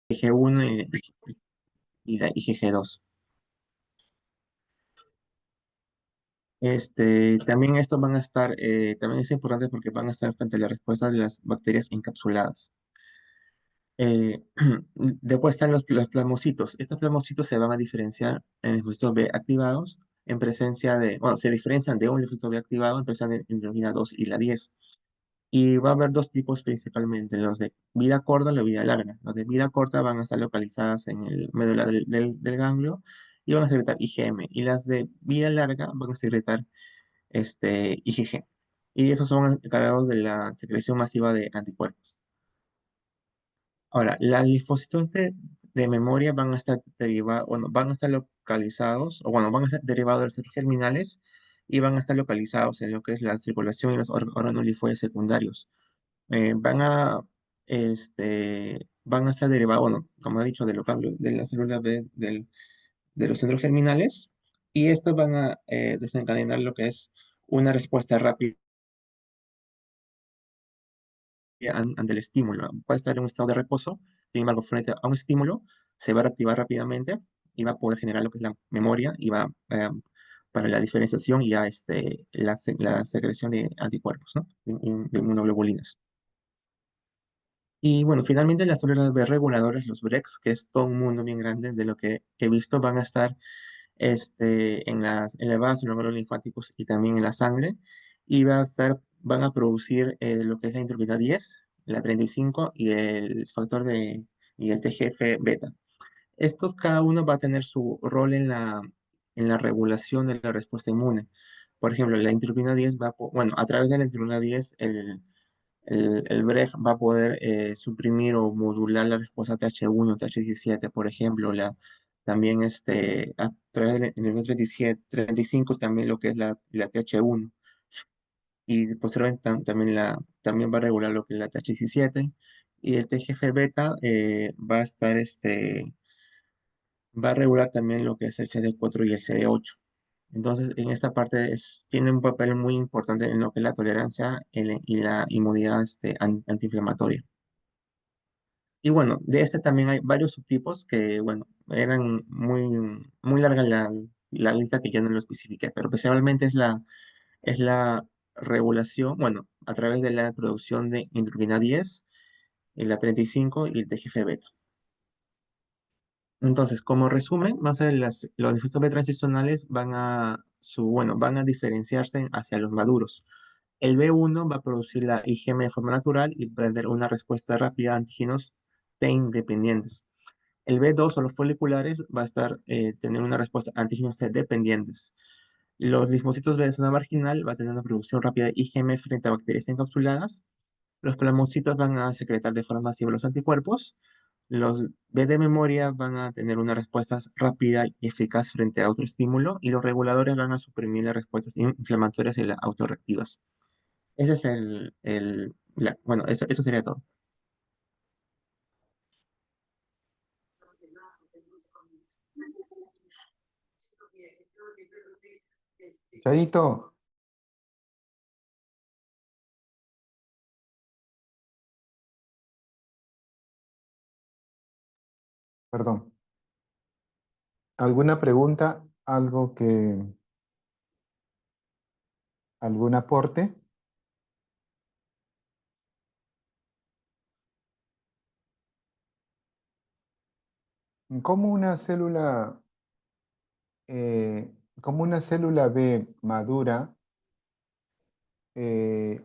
IgG1 y la IgG2. También estos van a estar, también es importante porque van a estar frente a la respuesta de las bacterias encapsuladas. Eh, Después están los plasmocitos. Estos plasmocitos se van a diferenciar en linfocitos B activados en presencia de, bueno, se diferencian de un linfocito B activado en presencia de interleuquina 2 y la 10. Y va a haber dos tipos principalmente, los de vida corta y la vida larga. Los de vida corta van a estar localizadas en el médula del ganglio y van a secretar IgM. Y las de vida larga van a secretar IgG. Y esos son encargados de la secreción masiva de anticuerpos. Ahora, las linfocitos de memoria van a estar derivados, bueno, van a estar localizados, o bueno, van a estar derivados de los centros germinales y van a estar localizados en lo que es la circulación y los órganos linfoides secundarios. Van a, van a ser derivados, bueno, como he dicho, de los cambios de la célula B de los centros germinales, y estos van a desencadenar lo que es una respuesta rápida ante el estímulo. Puede estar en un estado de reposo, sin embargo, frente a un estímulo, se va a reactivar rápidamente y va a poder generar lo que es la memoria y va para la diferenciación y ya la secreción de anticuerpos, ¿no? De inmunoglobulinas. Y bueno, finalmente las células B reguladoras, los BREX, que es todo un mundo bien grande de lo que he visto, van a estar en la base, en los glóbulos linfáticos y también en la sangre, y van a producir lo que es la interleuquina 10, la 35 y el factor y el TGF beta. Estos cada uno va a tener su rol en la regulación de la respuesta inmune. Por ejemplo, la interleuquina 10 bueno, a través de la interleuquina 10, el BREG va a poder suprimir o modular la respuesta TH1, TH17, por ejemplo, también a través del interleuquina 37, 35 también lo que es la TH1 y posteriormente también va a regular lo que es la TH17 y el TGF beta va a estar va a regular también lo que es el CD4 y el CD8. Entonces, en esta parte tiene un papel muy importante en lo que es la tolerancia y la inmunidad antiinflamatoria. Y bueno, de este también hay varios subtipos que, bueno, eran muy larga la lista que ya no lo especifiqué, pero principalmente es la regulación, bueno, a través de la producción de interleuquina 10, la 35 y el TGF beta. Entonces, como resumen, más los linfocitos B transicionales van a diferenciarse hacia los maduros. El B1 va a producir la IgM de forma natural y prender una respuesta rápida a antígenos T independientes. El B2 o los foliculares va a tener una respuesta a antígenos T dependientes. Los linfocitos B de zona marginal va a tener una producción rápida de IgM frente a bacterias encapsuladas. Los plasmocitos van a secretar de forma masiva los anticuerpos. Los B de memoria van a tener una respuesta rápida y eficaz frente a otro estímulo. Y los reguladores van a suprimir las respuestas inflamatorias y las autorreactivas. Ese es bueno, eso sería todo. Chaito, perdón. ¿Alguna pregunta? ¿Algún aporte? ¿Cómo una célula, eh, cómo una célula B madura, eh,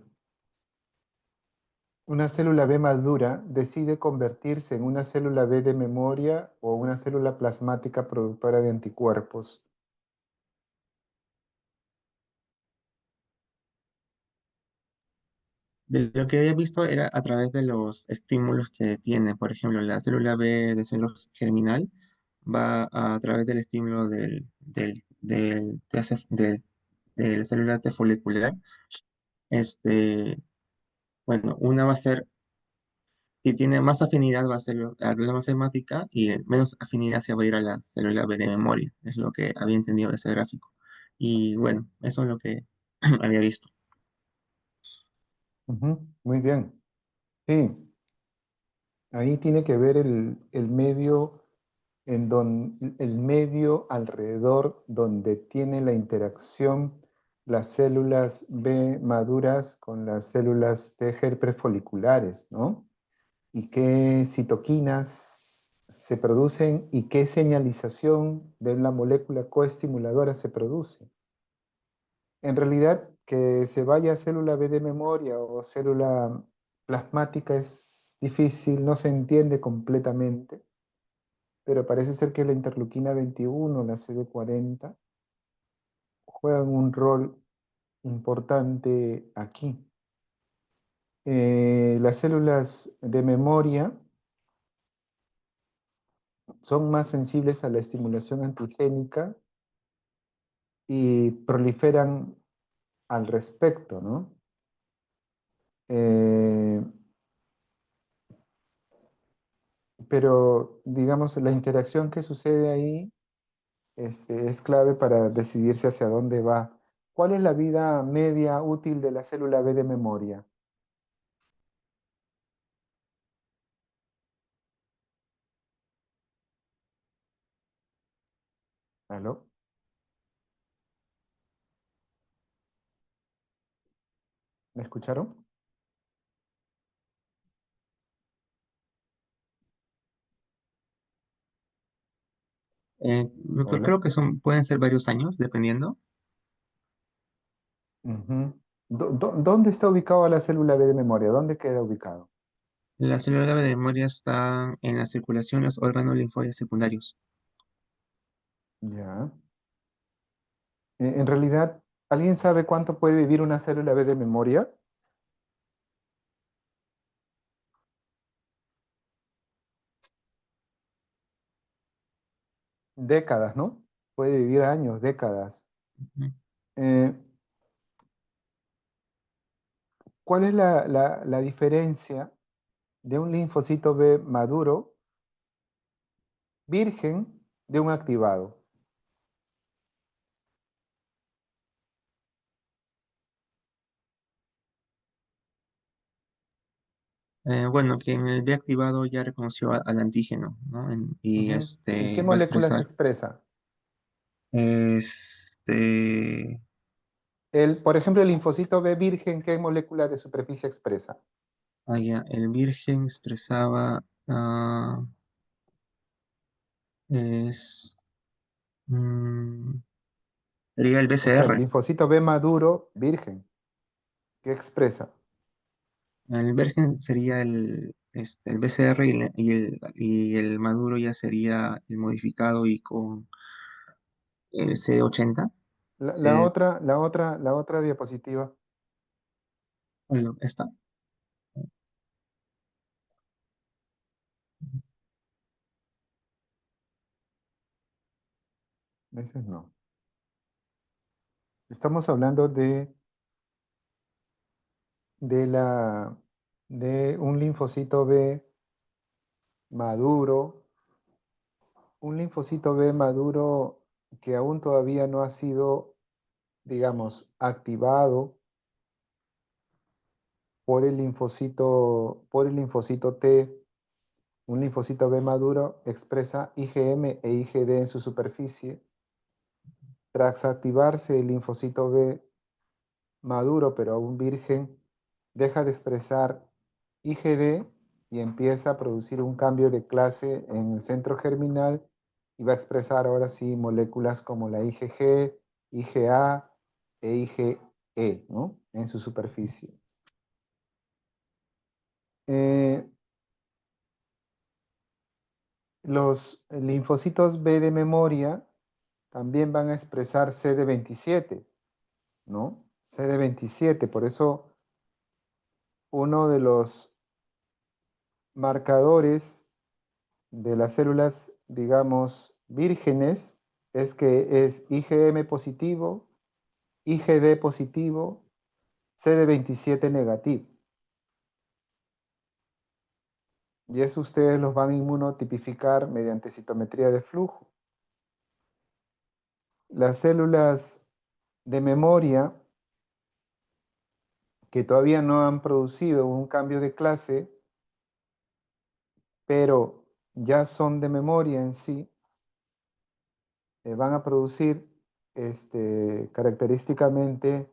una célula B madura decide convertirse en una célula B de memoria o una célula plasmática productora de anticuerpos? De lo que había visto era a través de los estímulos que tiene. Por ejemplo, la célula B de célula germinal va a través del estímulo de la célula T folicular. Este, bueno, una va a ser, si tiene más afinidad, va a ser a la matemática y menos afinidad se va a ir a la célula B de memoria. Es lo que había entendido de ese gráfico. Y bueno, eso es lo que había visto. Ujú, muy bien. Sí, Ahí tiene que ver el medio el medio alrededor donde tiene la interacción las células B maduras con las células T prefoliculares, ¿no? Y qué citoquinas se producen y qué señalización de la molécula coestimuladora se produce. En realidad, que se vaya a célula B de memoria o célula plasmática es difícil, no se entiende completamente, pero parece ser que la interleuquina 21, la CD40, juegan un rol importante aquí. Las células de memoria son más sensibles a la estimulación antigénica y proliferan al respecto, ¿no? Eh, pero, digamos, la interacción que sucede ahí es clave para decidirse hacia dónde va. ¿Cuál es la vida media útil de la célula B de memoria? ¿Aló? ¿Me escucharon? Doctor, Hola. creo que pueden ser varios años, dependiendo. Ujú. ¿Dónde está ubicada la célula B de memoria? ¿Dónde queda ubicado? La célula de memoria está en la circulación de los órganos linfoides secundarios. Ya. En realidad, ¿alguien sabe cuánto puede vivir una célula B de memoria? Décadas, ¿no? Puede vivir años, décadas. Ujú. Eh, ¿Cuál es la diferencia de un linfocito B maduro, virgen, de un activado? Bueno, que en el B activado ya reconoció al antígeno, ¿no? Y Ujú. ¿Y qué va a molécula se expresar, expresa? este, Por ejemplo, el linfocito B virgen, ¿qué molécula de superficie expresa? el virgen expresaba, es, mm, sería el O sea, el BCR. linfocito B maduro, virgen, ¿qué expresa? El virgen sería el BCR y el maduro ya sería el modificado y con el C80. La otra diapositiva. Bueno, está. Ese no. Estamos hablando de, la, de un linfocito B maduro, un linfocito B maduro que aún todavía no ha sido, digamos, activado por el linfocito T. Un linfocito B maduro expresa IgM e IgD en su superficie. Tras activarse el linfocito B maduro, pero aún virgen, deja de expresar IgD y empieza a producir un cambio de clase en el centro germinal y va a expresar ahora sí moléculas como la IgG, IgA e IgE, ¿no? En su superficie. Eh, los linfocitos B de memoria también van a expresar CD27, ¿no? CD27, por eso uno de los marcadores de las células, digamos, vírgenes, es que es IgM positivo, IgD positivo, CD27 negativo. Y eso ustedes los van a inmunotipificar mediante citometría de flujo. Las células de memoria que todavía no han producido un cambio de clase pero ya son de memoria en sí, van a producir característicamente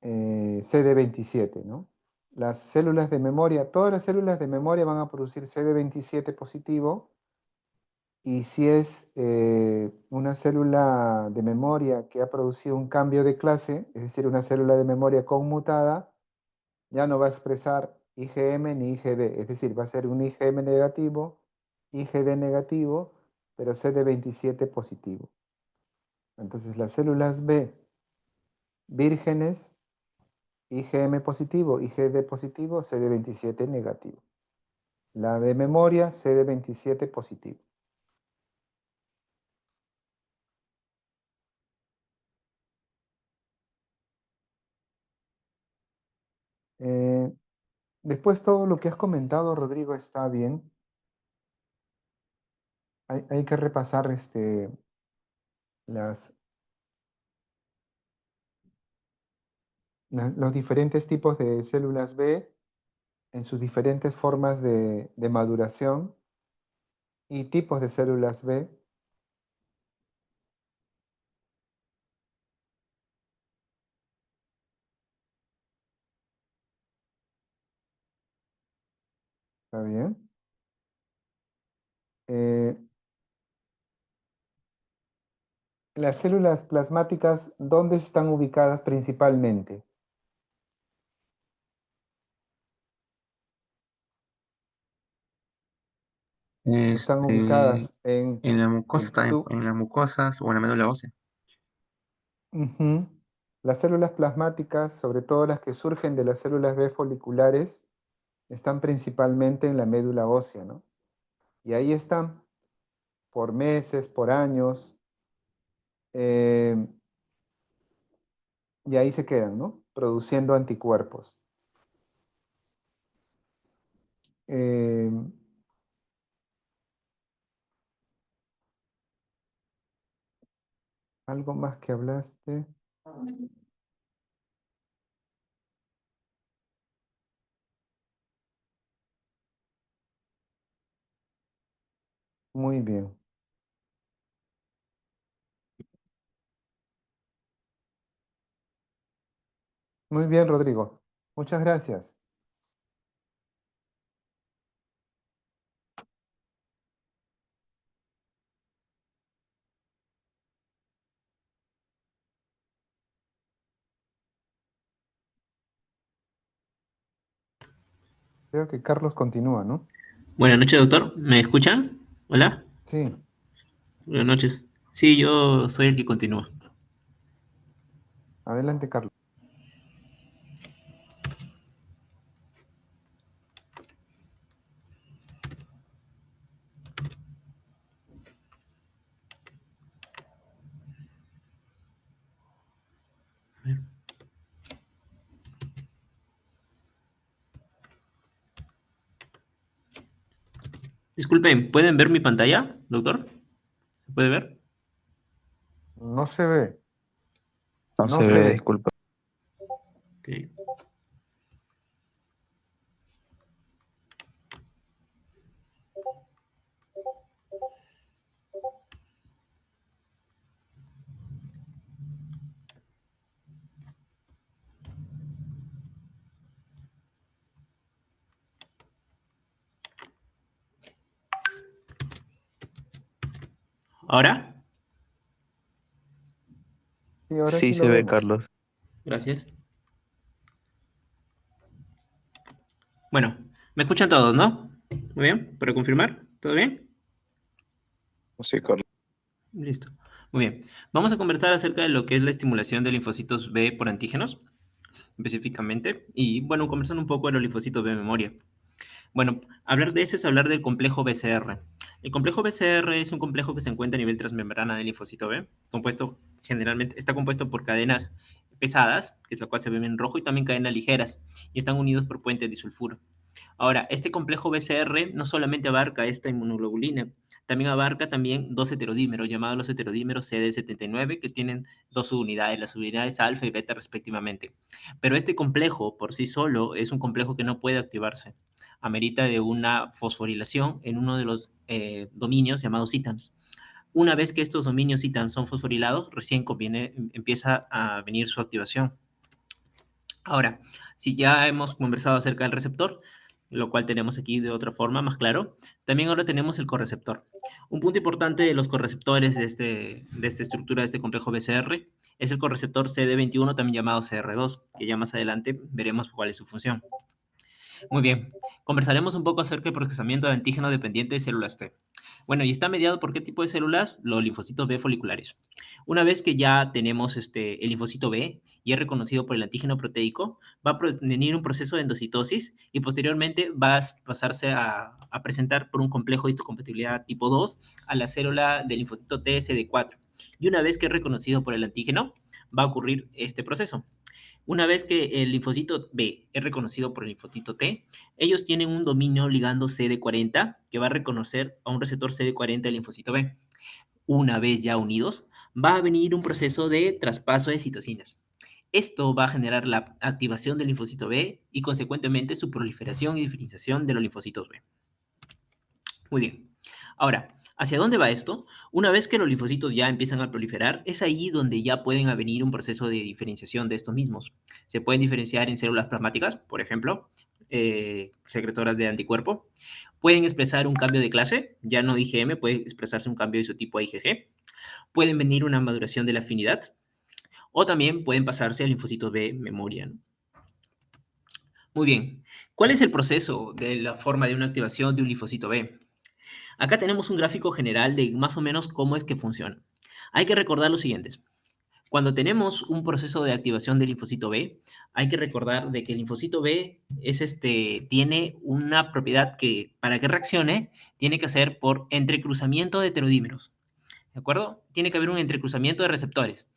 CD27, ¿no? Las células de memoria, todas las células de memoria van a producir CD27 positivo, y si es una célula de memoria que ha producido un cambio de clase, es decir, una célula de memoria conmutada, ya no va a expresar IgM ni IgD, es decir, va a ser un IgM negativo, IgD negativo, pero CD27 positivo. Entonces las células B vírgenes, IgM positivo, IgD positivo, CD27 negativo. La de memoria, CD27 positivo. Después todo lo que has comentado, Rodrigo, está bien. Hay que repasar las, los diferentes tipos de células B en sus diferentes formas de maduración y tipos de células B. ¿Está bien? Eh, las células plasmáticas, ¿dónde están ubicadas principalmente? Están Este, ubicadas en en la mucosa, el está tu. en las mucosas o en la médula ósea. Ujú. Las células plasmáticas, sobre todo las que surgen de las células B foliculares, están principalmente en la médula ósea, ¿no? Y ahí están por meses, por años, eh, y ahí se quedan, ¿no? Produciendo anticuerpos. Eh, ¿Algo más que hablaste? Muy bien. Muy bien, Rodrigo. Muchas gracias. Creo que Carlos continúa, ¿no? Buenas noches, doctor. ¿Me escuchan? Hola. Sí, Buenas noches. Sí, yo soy el que continúa. adelante, Carlos. Disculpen, ¿pueden ver mi pantalla, doctor? ¿Se puede ver? No se ve, No no se se ve, ve. disculpa. Ok. ¿Ahora? Sí, ahora Sí sí lo se ve, vemos. Carlos. Gracias. Bueno, ¿me escuchan todos, no? Muy bien, para confirmar, ¿todo bien? Sí, Carlos. Listo. Muy bien. Vamos a conversar acerca de lo que es la estimulación de linfocitos B por antígenos, específicamente, y bueno, conversando un poco de los linfocitos B de memoria. Bueno, hablar de eso es hablar del complejo BCR. El complejo BCR es un complejo que se encuentra a nivel transmembrana del linfocito B, compuesto generalmente, está compuesto por cadenas pesadas, que es la cual se ve en rojo, y también cadenas ligeras, y están unidos por puentes disulfuro. Ahora, este complejo BCR no solamente abarca esta inmunoglobulina, También abarca también 2 heterodímeros, llamados los heterodímeros CD79, que tienen 2 subunidades, las subunidades alfa y beta respectivamente. Pero este complejo por sí solo es un complejo que no puede activarse. Amerita de una fosforilación en uno de los dominios llamados CITAMs. Una vez que estos dominios CITAMs son fosforilados, recién empieza a venir su activación. Ahora, si ya hemos conversado acerca del receptor, lo cual tenemos aquí de otra forma más claro, también ahora tenemos el correceptor. Un punto importante de los correceptores de esta estructura, de este complejo BCR, es el correceptor CD21, también llamado CR2, que ya más adelante veremos cuál es su función. Muy bien, conversaremos un poco acerca del procesamiento de antígeno dependiente de células T. Bueno, ¿y está mediado por qué tipo de células? Los linfocitos B foliculares. Una vez que ya tenemos el linfocito B y es reconocido por el antígeno proteico, va a venir un proceso de endocitosis y posteriormente va a pasarse a presentar por un complejo de histocompatibilidad tipo 2 a la célula del linfocito TSD4. Y una vez que es reconocido por el antígeno, va a ocurrir este proceso. Una vez que el linfocito B es reconocido por el linfocito T, ellos tienen un dominio ligando CD40 que va a reconocer a un receptor CD40 del linfocito B. Una vez ya unidos, va a venir un proceso de traspaso de citocinas. Esto va a generar la activación del linfocito B y consecuentemente su proliferación y diferenciación de los linfocitos B. Muy bien. Ahora, ¿hacia dónde va esto? Una vez que los linfocitos ya empiezan a proliferar, es ahí donde ya pueden venir un proceso de diferenciación de estos mismos. Se pueden diferenciar en células plasmáticas, por ejemplo, secretoras de anticuerpo. Pueden expresar un cambio de clase, ya no IgM, puede expresarse un cambio de isotipo a IgG. Pueden venir una maduración de la afinidad, o también pueden pasarse a linfocitos B memoria, ¿no? Muy bien. ¿Cuál es el proceso de la forma de una activación de un linfocito B? Acá tenemos un gráfico general de más o menos cómo es que funciona. Hay que recordar lo siguiente. Cuando tenemos un proceso de activación del linfocito B, hay que recordar de que el linfocito B tiene una propiedad que para que reaccione tiene que ser por entrecruzamiento de heterodímeros. ¿De acuerdo? Tiene que haber un entrecruzamiento de receptores.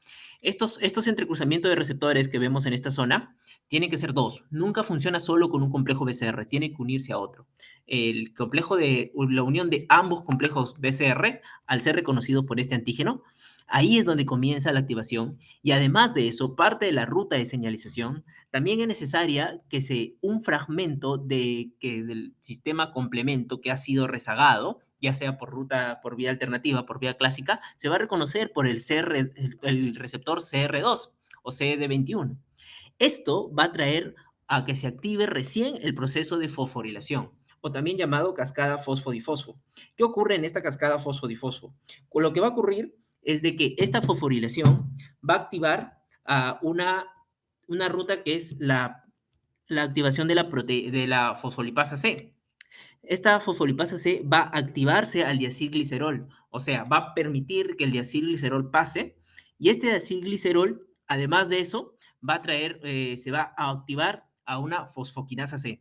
Estos entrecruzamientos de receptores que vemos en esta zona tienen que ser dos. Nunca funciona solo con un complejo BCR, tiene que unirse a otro. La unión de ambos complejos BCR, al ser reconocido por este antígeno, ahí es donde comienza la activación. Y además de eso, parte de la ruta de señalización, también es necesaria que un fragmento del sistema complemento que ha sido rezagado, ya sea por vía alternativa, por vía clásica, se va a reconocer por el receptor CR2 o CD21. Esto va a traer a que se active recién el proceso de fosforilación, o también llamado cascada fosfodifosfo. ¿Qué ocurre en esta cascada fosfodifosfo? Lo que va a ocurrir es de que esta fosforilación va a activar una ruta que es la activación de la fosfolipasa C. Esta fosfolipasa C va a activarse al diacilglicerol, o sea, va a permitir que el diacilglicerol pase, y este diacilglicerol, además de eso, se va a activar a una fosfoquinasa C.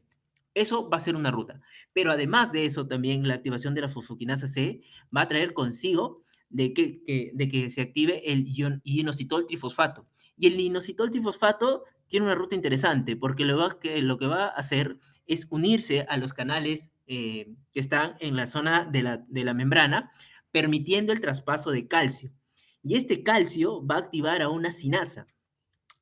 Eso va a ser una ruta. Pero además de eso, también la activación de la fosfoquinasa C va a traer consigo de que se active el inositol trifosfato. Y el inositol trifosfato tiene una ruta interesante, porque lo que va a hacer es unirse a los canales que están en la zona de la membrana, permitiendo el traspaso de calcio. Y este calcio va a activar a una sinasa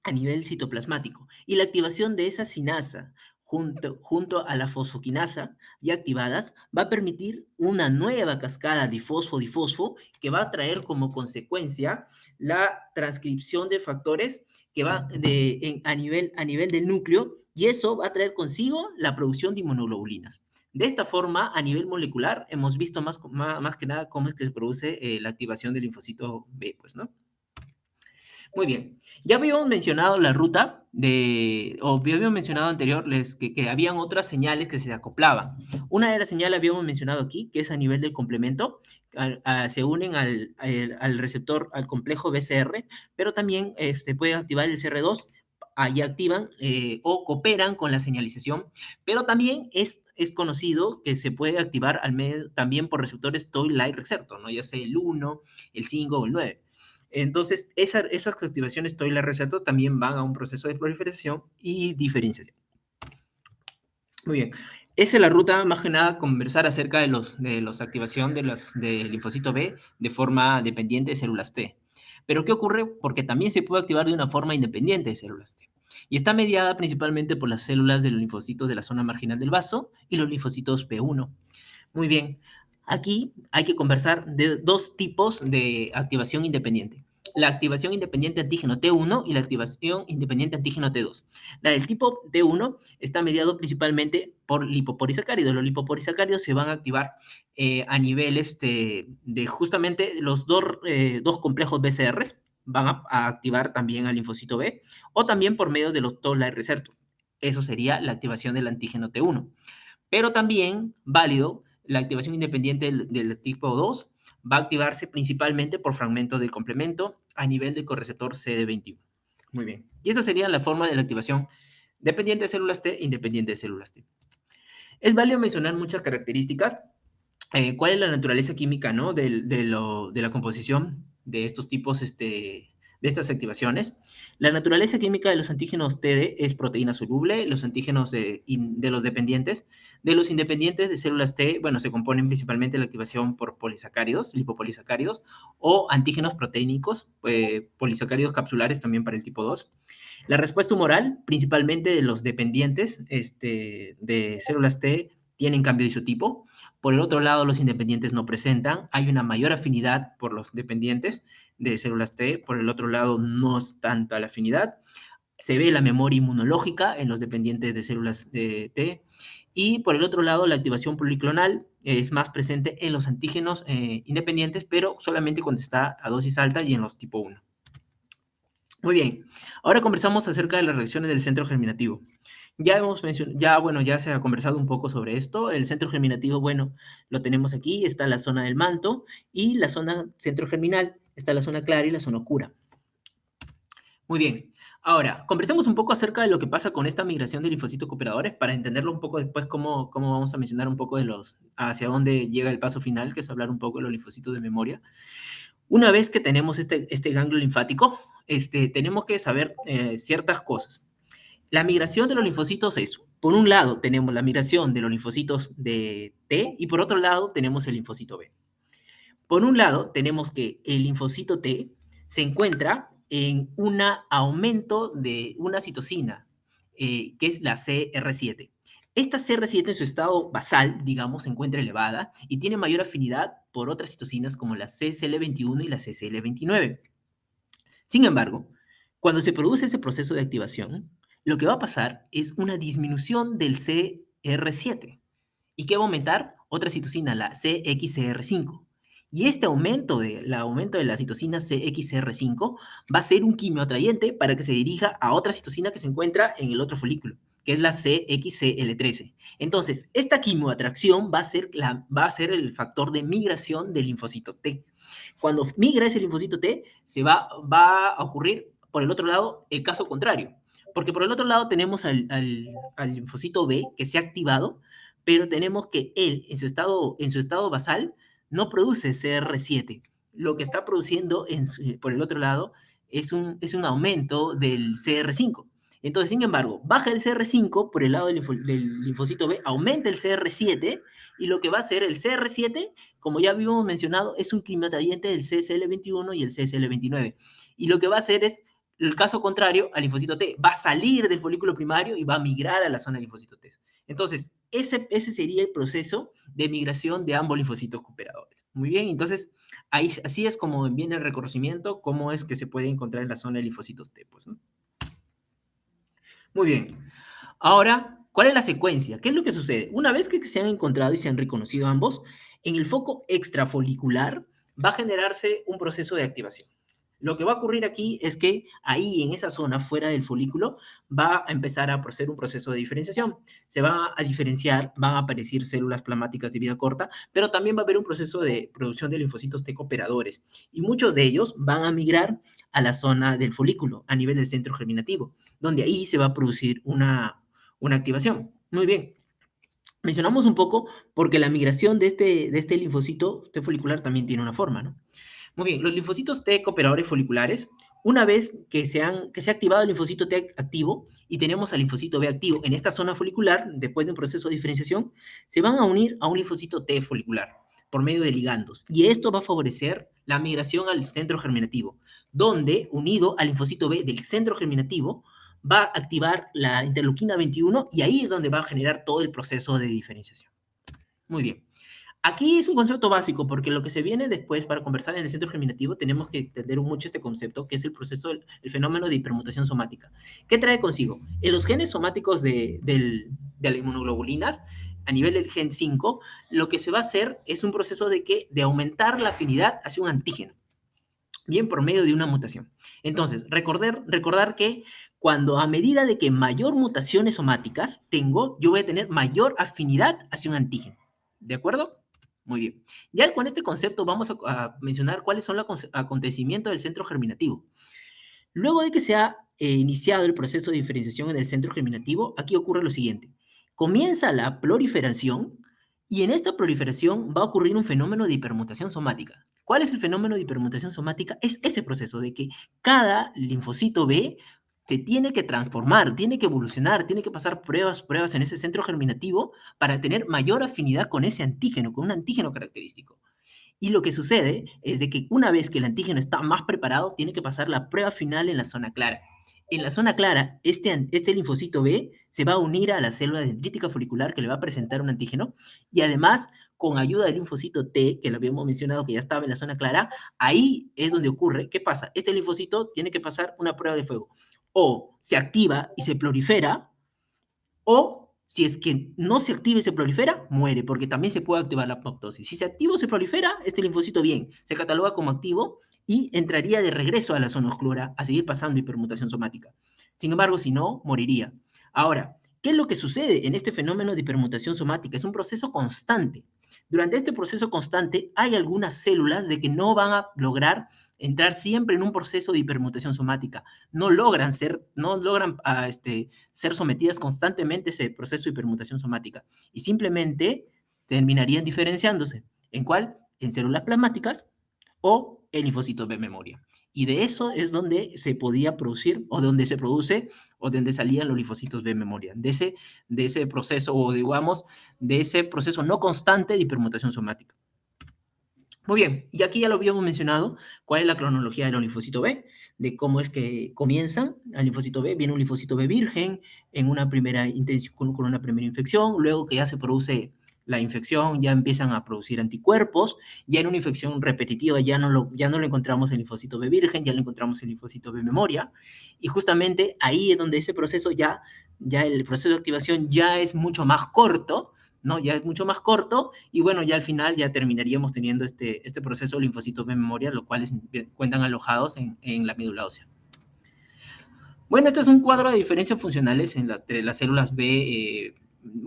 a nivel citoplasmático. Y la activación de esa sinasa junto a la fosfoquinasa ya activadas va a permitir una nueva cascada difosfo-difosfo que va a traer como consecuencia la transcripción de factores que va a nivel del núcleo, y eso va a traer consigo la producción de inmunoglobulinas. De esta forma, a nivel molecular, hemos visto más que nada cómo es que se produce la activación del linfocito B, pues, ¿no? Muy bien. Ya habíamos mencionado la ruta ya habíamos mencionado anteriorles que habían otras señales que se acoplaban. Una de las señales habíamos mencionado aquí, que es a nivel del complemento, se unen al receptor, al complejo BCR, pero también se puede activar el CR2, ahí activan o cooperan con la señalización, pero también es conocido que se puede activar también por receptores Toll-like receptor, ¿no? Ya sea el 1, el 5 o el 9. Entonces, esas activaciones Toll-like receptors también van a un proceso de proliferación y diferenciación. Muy bien. esa es la ruta, más que nada, conversar acerca de los activación del linfocito B de forma dependiente de células T. Pero ¿qué ocurre? Porque también se puede activar de una forma independiente de células T. Y está mediada principalmente por las células de los linfocitos de la zona marginal del vaso y los linfocitos B1. Muy bien. Aquí hay que conversar de dos tipos de activación independiente. La activación independiente antígeno T1 y la activación independiente antígeno T2. La del tipo T1 está mediado principalmente por lipopolisacáridos. Los lipopolisacáridos se van a activar a nivel de justamente los dos complejos BCRs, van a activar también al linfocito B, o también por medio de los toll-like receptor. Eso sería la activación del antígeno T1. Pero también válido, la activación independiente del tipo 2 va a activarse principalmente por fragmentos del complemento a nivel del correceptor CD21. Muy bien. Y esa sería la forma de la activación dependiente de células T, independiente de células T. Es válido mencionar muchas características. ¿Cuál es la naturaleza química, ¿no? de la composición de estos tipos, de estas activaciones? La naturaleza química de los antígenos TD es proteína soluble, los antígenos de los dependientes. De los independientes de células T, bueno, se componen principalmente de la activación por polisacáridos, lipopolisacáridos, o antígenos proteínicos, polisacáridos capsulares también para el tipo 2. La respuesta humoral, principalmente de los dependientes de células T, tienen cambio de isotipo. Por el otro lado, los independientes no presentan. Hay una mayor afinidad por los dependientes de células T. Por el otro lado, no es tanta la afinidad. Se ve la memoria inmunológica en los dependientes de células de T. Y por el otro lado, la activación policlonal es más presente en los antígenos independientes, pero solamente cuando está a dosis alta y en los tipo 1. Muy bien, ahora conversamos acerca de las reacciones del centro germinativo. Ya hemos mencionado, bueno, ya se ha conversado un poco sobre esto. El centro germinativo, bueno, lo tenemos aquí, está la zona del manto y la zona centro germinal, está la zona clara y la zona oscura. Muy bien, ahora conversemos un poco acerca de lo que pasa con esta migración de linfocitos cooperadores para entenderlo un poco después cómo vamos a mencionar un poco hacia dónde llega el paso final, que es hablar un poco de los linfocitos de memoria. Una vez que tenemos este ganglio linfático, tenemos que saber ciertas cosas. La migración de los linfocitos es, por un lado, tenemos la migración de los linfocitos de T y por otro lado tenemos el linfocito B. Por un lado, tenemos que el linfocito T se encuentra en un aumento de una citosina, que es la CR7. Esta CR7 en su estado basal, digamos, se encuentra elevada y tiene mayor afinidad por otras citocinas como la CCL21 y la CCL29. Sin embargo, cuando se produce ese proceso de activación, lo que va a pasar es una disminución del CR7. ¿Y qué va a aumentar? Otra citosina, la CXCR5. Y este aumento de la citosina CXCR5 va a ser un quimioatrayente para que se dirija a otra citosina que se encuentra en el otro folículo, que es la CXCL13. Entonces, esta quimioatracción va a ser el factor de migración del linfocito T. Cuando migra ese linfocito T, va a ocurrir, por el otro lado, el caso contrario. Porque por el otro lado tenemos al linfocito B que se ha activado, pero tenemos que él, en su estado basal, no produce CR7. Lo que está produciendo por el otro lado es un aumento del CR5. Entonces, sin embargo, baja el CR5 por el lado del linfocito B, aumenta el CR7, y lo que va a hacer el CR7, como ya habíamos mencionado, es un quimioatrayente del CCL21 y el CCL29. Y lo que va a hacer es el caso contrario al linfocito T. Va a salir del folículo primario y va a migrar a la zona del linfocito T. Entonces, ese sería el proceso de migración de ambos linfocitos cooperadores. Muy bien, entonces, así es como viene el reconocimiento, cómo es que se puede encontrar en la zona de linfocitos T, pues, ¿no? Muy bien. Ahora, ¿cuál es la secuencia? ¿Qué es lo que sucede? Una vez que se han encontrado y se han reconocido ambos, en el foco extrafolicular va a generarse un proceso de activación. Lo que va a ocurrir aquí es que ahí, en esa zona, fuera del folículo, va a empezar a proceder un proceso de diferenciación. Se va a diferenciar, van a aparecer células plasmáticas de vida corta, pero también va a haber un proceso de producción de linfocitos T cooperadores. Y muchos de ellos van a migrar a la zona del folículo, a nivel del centro germinativo, donde ahí se va a producir una activación. Muy bien. Mencionamos un poco porque la migración de este linfocito T folicular también tiene una forma, ¿no? Muy bien, los linfocitos T cooperadores foliculares Una vez que se ha activado el linfocito T activo y tenemos al linfocito B activo en esta zona folicular, después de un proceso de diferenciación, se van a unir a un linfocito T folicular por medio de ligandos. Y esto va a favorecer la migración al centro germinativo, donde, unido al linfocito B del centro germinativo, va a activar la interleuquina 21 y ahí es donde va a generar todo el proceso de diferenciación. Muy bien. Aquí es un concepto básico, porque lo que se viene después para conversar en el centro germinativo tenemos que entender mucho este concepto, que es el proceso, el fenómeno de hipermutación somática. ¿Qué trae consigo? En los genes somáticos de las inmunoglobulinas, a nivel del gen 5, lo que se va a hacer es un proceso de aumentar la afinidad hacia un antígeno, bien por medio de una mutación. Entonces, recordar que cuando a medida de que mayor mutaciones somáticas tengo, yo voy a tener mayor afinidad hacia un antígeno. ¿De acuerdo? Muy bien. Ya con este concepto vamos a mencionar cuáles son los acontecimientos del centro germinativo. Luego de que se ha iniciado el proceso de diferenciación en el centro germinativo, aquí ocurre lo siguiente. Comienza la proliferación y en esta proliferación va a ocurrir un fenómeno de hipermutación somática. ¿Cuál es el fenómeno de hipermutación somática? Es ese proceso de que cada linfocito B se tiene que transformar, tiene que evolucionar, tiene que pasar pruebas en ese centro germinativo para tener mayor afinidad con ese antígeno, con un antígeno característico. Y lo que sucede es de que una vez que el antígeno está más preparado, tiene que pasar la prueba final en la zona clara. En la zona clara, este linfocito B se va a unir a la célula dendrítica folicular que le va a presentar un antígeno y además, con ayuda del linfocito T, que lo habíamos mencionado que ya estaba en la zona clara, ahí es donde ocurre, ¿qué pasa? Este linfocito tiene que pasar una prueba de fuego. O se activa y se prolifera, o si es que no se activa y se prolifera, muere, porque también se puede activar la apoptosis. Si se activa o se prolifera, este linfocito bien, se cataloga como activo y entraría de regreso a la zona oscura a seguir pasando hipermutación somática. Sin embargo, si no, moriría. Ahora, ¿qué es lo que sucede en este fenómeno de hipermutación somática? Es un proceso constante. Durante este proceso constante hay algunas células de que no van a lograr entrar siempre en un proceso de hipermutación somática. No logran ser sometidas constantemente a ese proceso de hipermutación somática y simplemente terminarían diferenciándose. ¿En cuál? En células plasmáticas o en linfocitos B memoria. Y de eso es donde se podía producir, o donde se produce, o donde salían los linfocitos B memoria. De ese proceso, o digamos, de ese proceso no constante de hipermutación somática. Muy bien, y aquí ya lo habíamos mencionado, cuál es la cronología del linfocito B, de cómo es que comienzan al linfocito B, viene un linfocito B virgen en una primera con una primera infección, luego que ya se produce la infección, ya empiezan a producir anticuerpos, ya en una infección repetitiva ya no lo encontramos en linfocito B virgen, ya lo encontramos en linfocito B memoria, y justamente ahí es donde ese proceso ya el proceso de activación ya es mucho más corto, ¿no? Ya es mucho más corto y bueno, ya al final ya terminaríamos teniendo este proceso de linfocitos de memoria, los cuales cuentan alojados en la médula ósea. Bueno, este es un cuadro de diferencias funcionales entre las células B,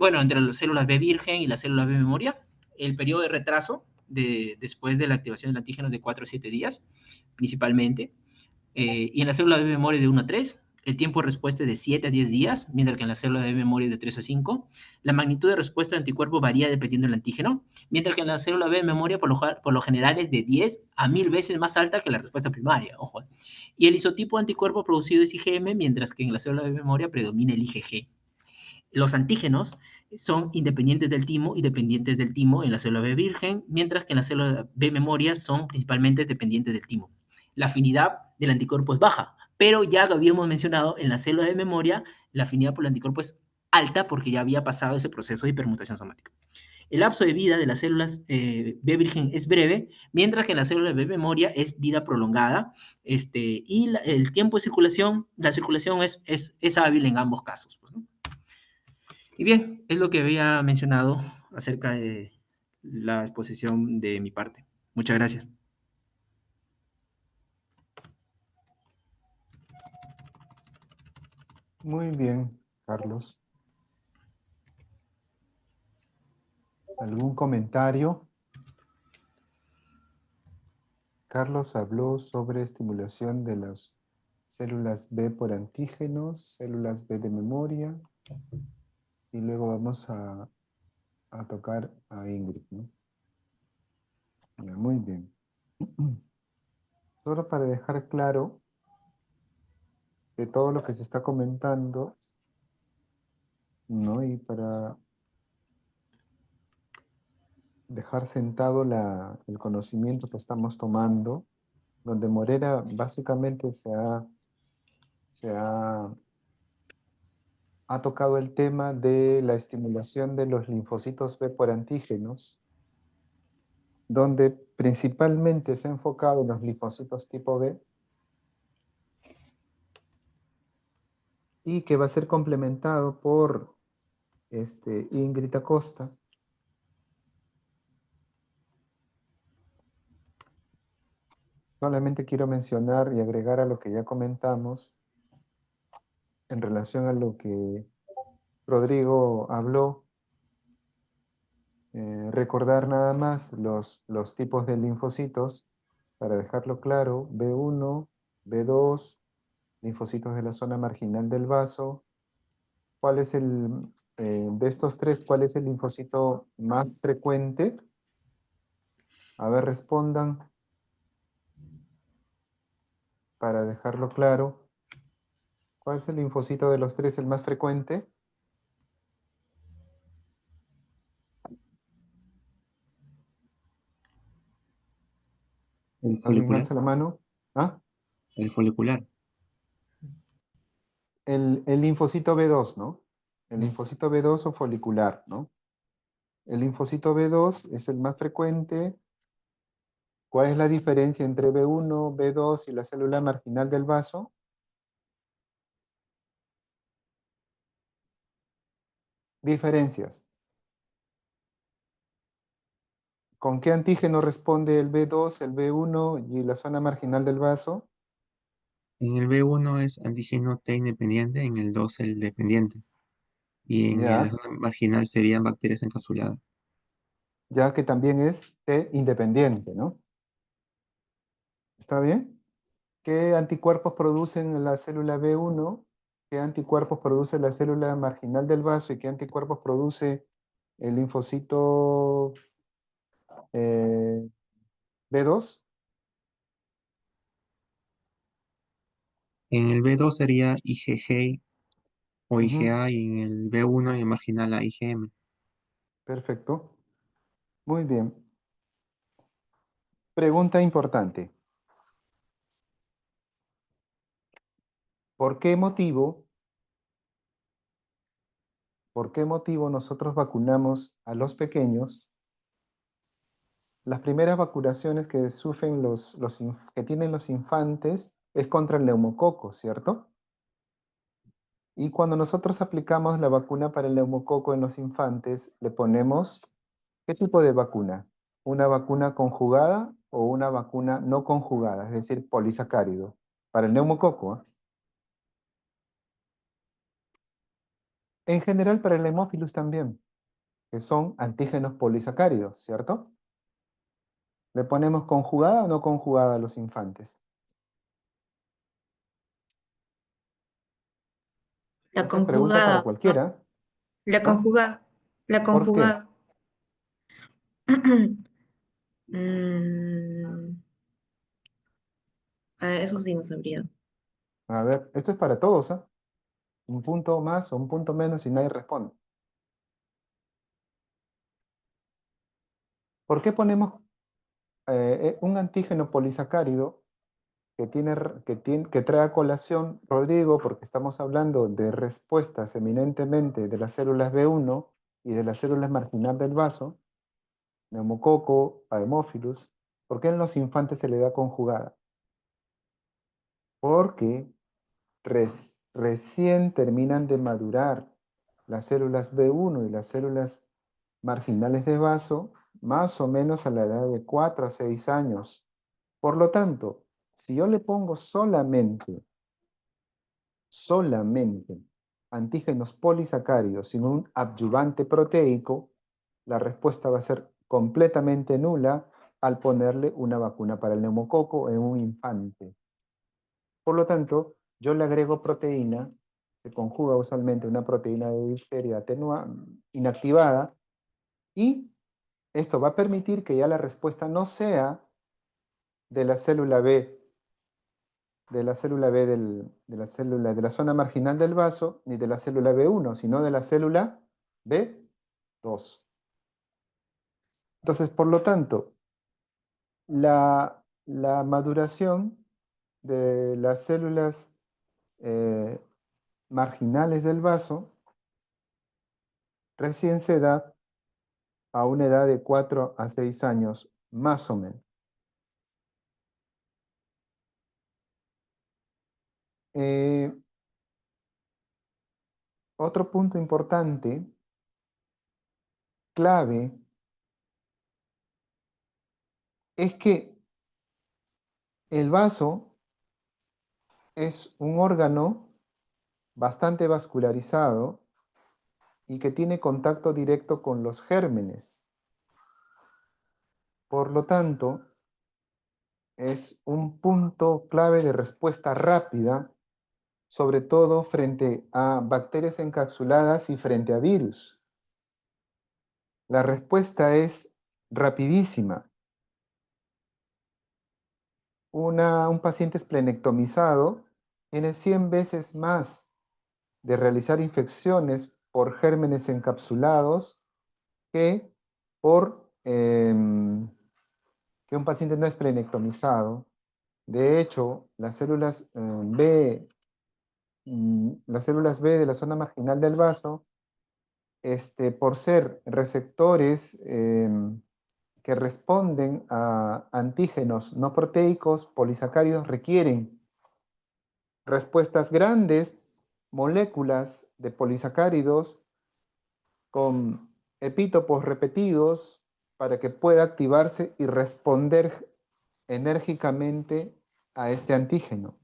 entre las células B virgen y las células B memoria. El periodo de retraso después de la activación del antígeno es de 4 a 7 días, principalmente. Y en la célula de memoria de 1 a 3, el tiempo de respuesta es de 7 a 10 días, mientras que en la célula de memoria es de 3 a 5. La magnitud de respuesta de anticuerpo varía dependiendo del antígeno, mientras que en la célula B de memoria por lo general es de 10 a 1000 veces más alta que la respuesta primaria, ojo. Y el isotipo de anticuerpo producido es IgM, mientras que en la célula de memoria predomina el IgG. Los antígenos son independientes del timo y dependientes del timo en la célula B virgen, mientras que en la célula B memoria son principalmente dependientes del timo. La afinidad del anticuerpo es baja, pero ya lo habíamos mencionado, en la célula de memoria la afinidad por el anticuerpo es alta porque ya había pasado ese proceso de hipermutación somática. El lapso de vida de las células B virgen es breve, mientras que en la célula B memoria es vida prolongada, y el tiempo de circulación, la circulación es hábil en ambos casos. Pues, ¿no? Y bien, es lo que había mencionado acerca de la exposición de mi parte. Muchas gracias. Muy bien, Carlos. ¿Algún comentario? Carlos habló sobre estimulación de las células B por antígenos, células B de memoria, y luego vamos a tocar a Ingrid, ¿no? Ya, muy bien. Solo para dejar claro, de todo lo que se está comentando, ¿no? Y para dejar sentado el conocimiento que estamos tomando, donde Morera básicamente ha tocado el tema de la estimulación de los linfocitos B por antígenos, donde principalmente se ha enfocado en los linfocitos tipo B y que va a ser complementado por Ingrid Acosta. Solamente quiero mencionar y agregar a lo que ya comentamos en relación a lo que Rodrigo habló, recordar nada más los tipos de linfocitos, para dejarlo claro: B1, B2, linfocitos de la zona marginal del vaso. ¿Cuál es de estos tres, cuál es el linfocito más frecuente? A ver, respondan para dejarlo claro. ¿Cuál es el linfocito de los tres el más frecuente? El ¿Alguien folicular. alza la mano? ¿Ah? El folicular. El linfocito B2, ¿no? El Mm. linfocito B2 o folicular, ¿no? El linfocito B2 es el más frecuente. ¿Cuál es la diferencia entre B1, B2 y la célula marginal del vaso? Diferencias. ¿Con qué antígeno responde el B2, el B1 y la zona marginal del vaso? En el B1 es antígeno T independiente, en el 2 el dependiente. Y en la Ya, zona marginal serían bacterias encapsuladas. ya que también es T independiente, ¿no? ¿Está bien? ¿Qué anticuerpos producen la célula B1? ¿Qué anticuerpos produce la célula marginal del vaso? ¿Y qué anticuerpos produce el linfocito B2? En el B2 sería IgG o Ujú, IgA y en el B1 en el marginal a IgM. perfecto. Muy bien. Pregunta importante. ¿Por qué motivo, por qué motivo nosotros vacunamos a los pequeños? Las primeras vacunaciones que sufren que tienen los infantes es contra el neumococo, ¿cierto? Y cuando nosotros aplicamos la vacuna para el neumococo en los infantes, le ponemos, ¿qué tipo de vacuna? ¿Una vacuna conjugada o una vacuna no conjugada? Es decir, polisacárido. Para el neumococo, ¿ah? En general para el Haemophilus también, que son antígenos polisacáridos, ¿cierto? ¿Le ponemos conjugada o no conjugada a los infantes? La Esa es pregunta para conjugada, ¿no? cualquiera. La ¿Ah? conjugada. La ¿Por qué? conjugada. Mm, eso sí no sabría. A ver, esto es para todos, ¿ah? Un punto más o un punto menos y nadie responde. ¿Por qué ponemos un antígeno polisacárido que trae a colación Rodrigo? Porque estamos hablando de respuestas eminentemente de las células B1 y de las células marginal del vaso, neumococo, Haemophilus. ¿Por qué en los infantes se le da conjugada? Porque recién terminan de madurar las células B1 y las células marginales de vaso, más o menos a la edad de 4 a 6 años. Por lo tanto, si yo le pongo solamente antígenos polisacáridos sin un adyuvante proteico, la respuesta va a ser completamente nula al ponerle una vacuna para el neumococo en un infante. Por lo tanto, yo le agrego proteína, se conjuga usualmente una proteína de difteria inactivada, y esto va a permitir que ya la respuesta no sea de la célula B de la célula B de la zona marginal del vaso, ni de la célula B1, sino de la célula B2. Entonces, por lo tanto, la maduración de las células marginales del vaso recién se da a una edad de 4 a 6 años, más o menos. Otro punto importante, clave, es que el vaso es un órgano bastante vascularizado y que tiene contacto directo con los gérmenes. Por lo tanto, es un punto clave de respuesta rápida, sobre todo frente a bacterias encapsuladas y frente a virus. La respuesta es rapidísima. Un paciente esplenectomizado tiene 100 veces más de realizar infecciones por gérmenes encapsulados que por que un paciente no esplenectomizado. De hecho, las células las células B de la zona marginal del vaso, por ser receptores que responden a antígenos no proteicos, polisacáridos requieren respuestas grandes, moléculas de polisacáridos con epítopos repetidos para que pueda activarse y responder enérgicamente a este antígeno.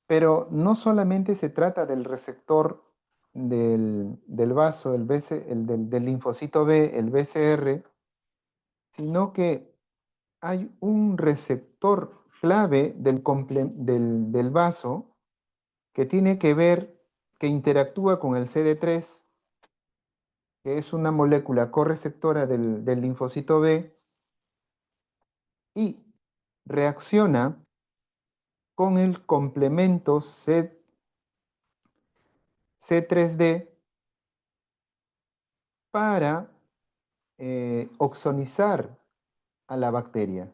Pero no solamente se trata del receptor del vaso, del linfocito B, el BCR, sino que hay un receptor clave del vaso que tiene que ver, que interactúa con el CD3, que es una molécula correceptora del linfocito B, y reacciona con el complemento C3D para oxonizar a la bacteria.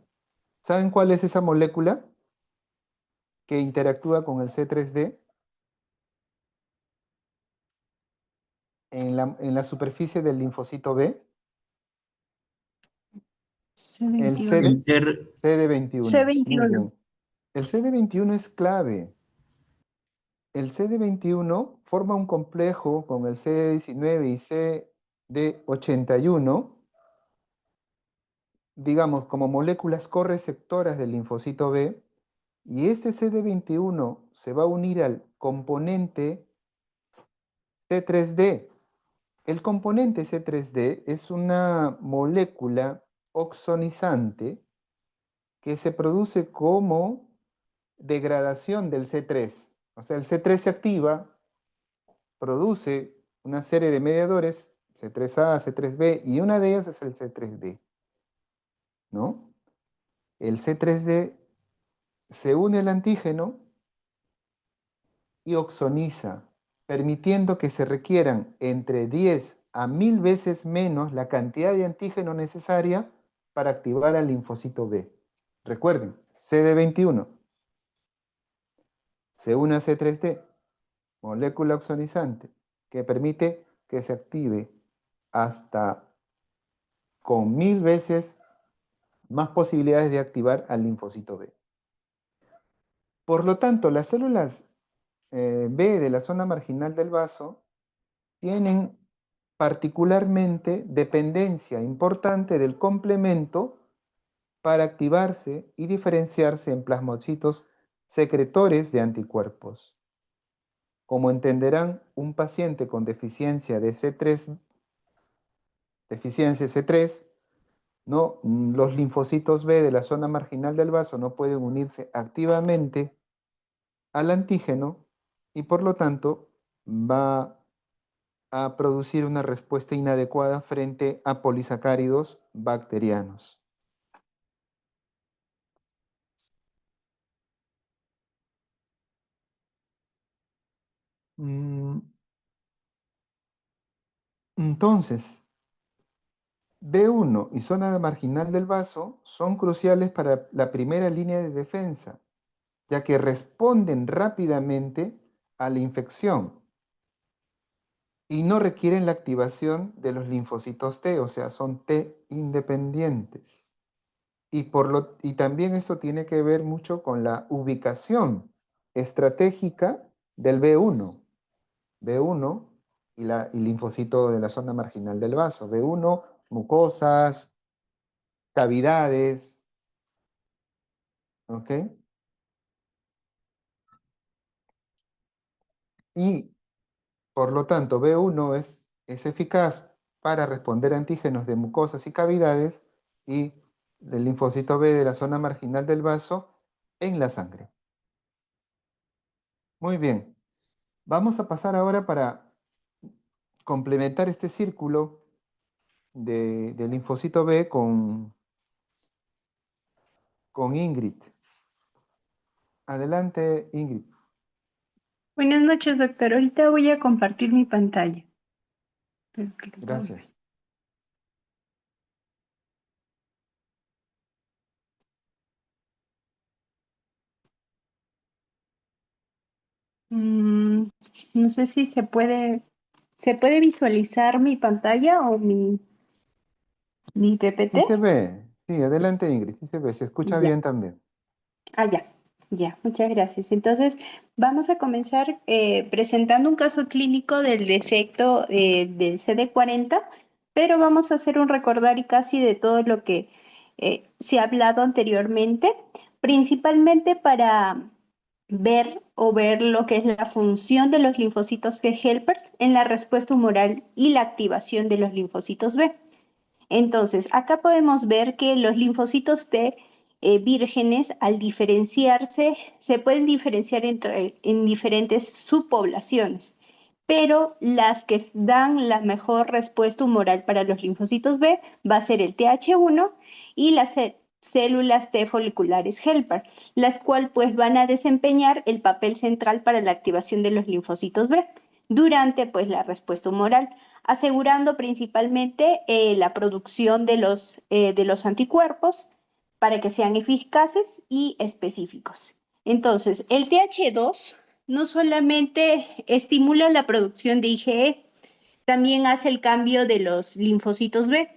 ¿Saben cuál es esa molécula que interactúa con el C3D? En la superficie del linfocito B, el El ser CD21. Muy C21. bien. El CD21 es clave. El CD21 forma un complejo con el CD19 y CD81, digamos, como moléculas correceptoras del linfocito B, y este CD21 se va a unir al componente C3D. El componente C3D es una molécula oxonizante que se produce como degradación del C3. O sea, el C3 se activa, produce una serie de mediadores, C3A, C3B, y una de ellas es el C3D, ¿no? El C3D se une al antígeno y oxoniza, permitiendo que se requieran entre 10 a 1000 veces menos la cantidad de antígeno necesaria para activar al linfocito B. Recuerden, CD21 se une a C3D, molécula oxonizante, que permite que se active hasta con 1000 veces más posibilidades de activar al linfocito B. Por lo tanto, las células B de la zona marginal del vaso tienen particularmente dependencia importante del complemento para activarse y diferenciarse en plasmocitos secretores de anticuerpos. Como entenderán, un paciente con deficiencia de deficiencia C3, ¿no? Los linfocitos B de la zona marginal del vaso no pueden unirse activamente al antígeno y por lo tanto va a producir una respuesta inadecuada frente a polisacáridos bacterianos. Mm, Entonces, B1 y zona marginal del vaso son cruciales para la primera línea de defensa, ya que responden rápidamente a la infección y no requieren la activación de los linfocitos T, o sea, son T independientes. Y también esto tiene que ver mucho con la ubicación estratégica del B1. B1 y linfocito de la zona marginal del vaso. B1, mucosas, cavidades, ¿ok? Y por lo tanto, B1 es eficaz para responder a antígenos de mucosas y cavidades y del linfocito B de la zona marginal del vaso en la sangre. Muy bien. Vamos a pasar ahora para complementar este círculo de linfocito B con Ingrid. Adelante, Ingrid. Buenas noches, doctor. Ahorita voy a compartir mi pantalla. Espero que lo puedan ver. Gracias. Mm, no sé si ¿se puede visualizar mi pantalla o mi PPT? Sí se ve. Sí, adelante, Ingrid. Sí se ve. Se escucha Ya. bien también. Ya, muchas gracias. Entonces, vamos a comenzar presentando un caso clínico del defecto del CD40, pero vamos a hacer un recordar y casi de todo lo que se ha hablado anteriormente, principalmente para ver lo que es la función de los linfocitos T helpers en la respuesta humoral y la activación de los linfocitos B. Entonces, acá podemos ver que los linfocitos T vírgenes, al diferenciarse, se pueden diferenciar en diferentes subpoblaciones, pero las que dan la mejor respuesta humoral para los linfocitos B va a ser el TH1 y las células T foliculares helper, las cuales pues van a desempeñar el papel central para la activación de los linfocitos B durante pues la respuesta humoral, asegurando principalmente la producción de los anticuerpos para que sean eficaces y específicos. Entonces, el TH2 no solamente estimula la producción de IgE, también hace el cambio de los linfocitos B.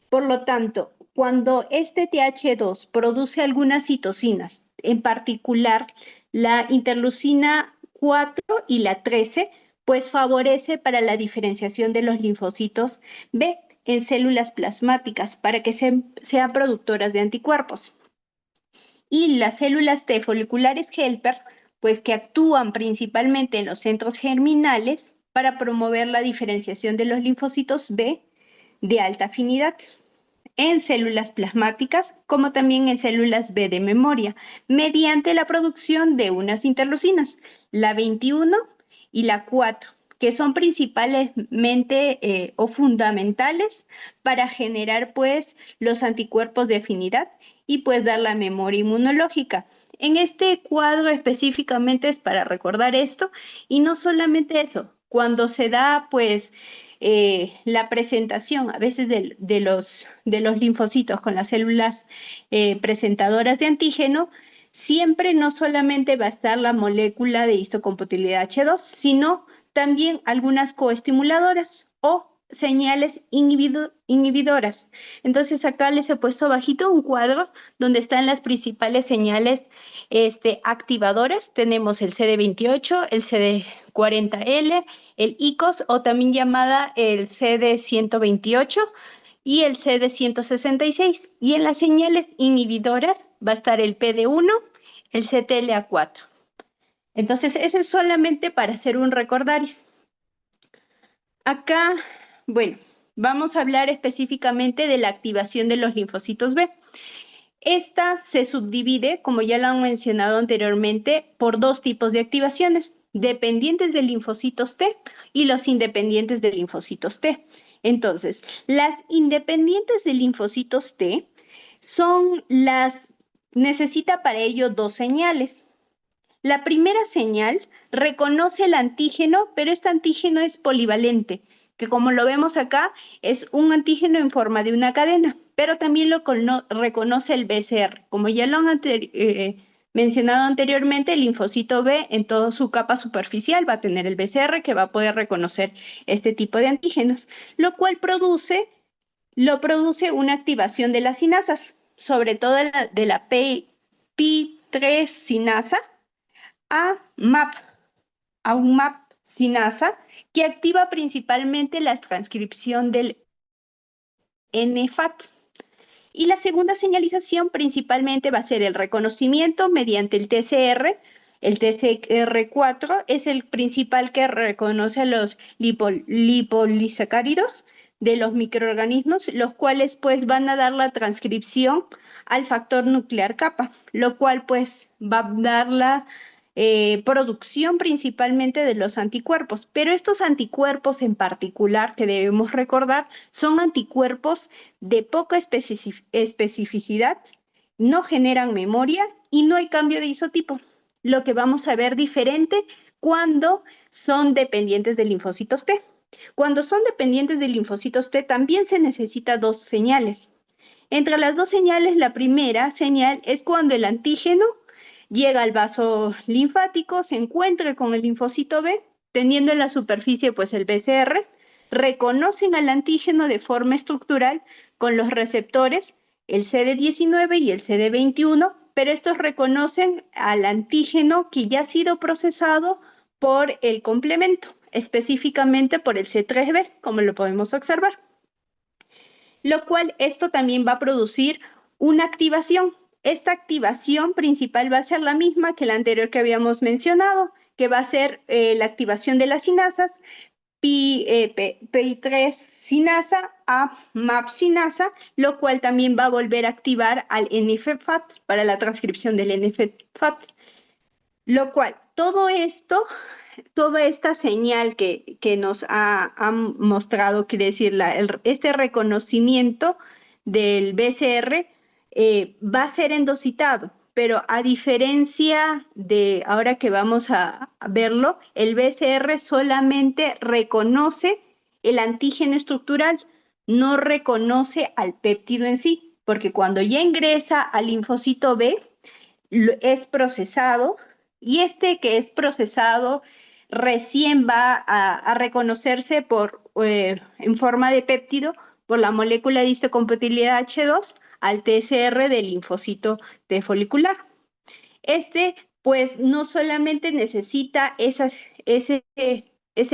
Por lo tanto, cuando este TH2 produce algunas citocinas, en particular la interleucina 4 y la 13, pues favorece para la diferenciación de los linfocitos B en células plasmáticas para que sean productoras de anticuerpos. Y las células T foliculares helper, pues que actúan principalmente en los centros germinales para promover la diferenciación de los linfocitos B de alta afinidad en células plasmáticas, como también en células B de memoria, mediante la producción de unas interleucinas, la 21 y la 4, que son principalmente o fundamentales para generar pues los anticuerpos de afinidad y pues dar la memoria inmunológica. En este cuadro específicamente es para recordar esto y no solamente eso, cuando se da pues la presentación a veces de los linfocitos con las células presentadoras de antígeno, siempre no solamente va a estar la molécula de histocompatibilidad H2, sino también algunas coestimuladoras o señales inhibidoras. Entonces acá les he puesto bajito un cuadro donde están las principales señales activadoras. Tenemos el CD28, el CD40L, el ICOS o también llamada el CD128 y el CD166. Y en las señales inhibidoras va a estar el PD1, el CTLA4. Entonces, eso es solamente para hacer un recordaris. Acá, bueno, vamos a hablar específicamente de la activación de los linfocitos B. Esta se subdivide, como ya lo han mencionado anteriormente, por dos tipos de activaciones, dependientes de linfocitos T y los independientes de linfocitos T. Entonces, las independientes de linfocitos T necesita para ello dos señales. La primera señal reconoce el antígeno, pero este antígeno es polivalente, que como lo vemos acá, es un antígeno en forma de una cadena, pero también lo reconoce el BCR. Como ya lo han mencionado anteriormente, el linfocito B en toda su capa superficial va a tener el BCR que va a poder reconocer este tipo de antígenos, lo cual produce una activación de las sinasas, sobre todo de la Pi3 sinasa a un MAP sinasa que activa principalmente la transcripción del NFAT. Y la segunda señalización principalmente va a ser el reconocimiento mediante el TCR. El TCR4 es el principal que reconoce a los lipolisacáridos de los microorganismos, los cuales pues van a dar la transcripción al factor nuclear kappa, lo cual pues va a dar la producción principalmente de los anticuerpos. Pero estos anticuerpos en particular que debemos recordar son anticuerpos de poca especificidad, no generan memoria y no hay cambio de isotipo, lo que vamos a ver diferente cuando son dependientes de linfocitos T. Cuando son dependientes de linfocitos T también se necesita dos señales. Entre las dos señales, la primera señal es cuando el antígeno llega al vaso linfático, se encuentra con el linfocito B, teniendo en la superficie pues el BCR, reconocen al antígeno de forma estructural con los receptores, el CD19 y el CD21, pero estos reconocen al antígeno que ya ha sido procesado por el complemento, específicamente por el C3b, como lo podemos observar. Lo cual esto también va a producir una activación. Esta activación principal va a ser la misma que la anterior que habíamos mencionado, que va a ser la activación de las sinasas, Pi3 sinasa a MAP sinasa, lo cual también va a volver a activar al NFFAT para la transcripción del NFFAT. Lo cual, todo esto, toda esta señal que nos ha mostrado, quiere decir, este reconocimiento del BCR va a ser endocitado, pero a diferencia de ahora que vamos a verlo, el BCR solamente reconoce el antígeno estructural, no reconoce al péptido en sí, porque cuando ya ingresa al linfocito B, es procesado, y este que es procesado recién va a reconocerse en forma de péptido por la molécula de histocompatibilidad H2 al TCR del linfocito T folicular. Este, pues, no solamente necesita ese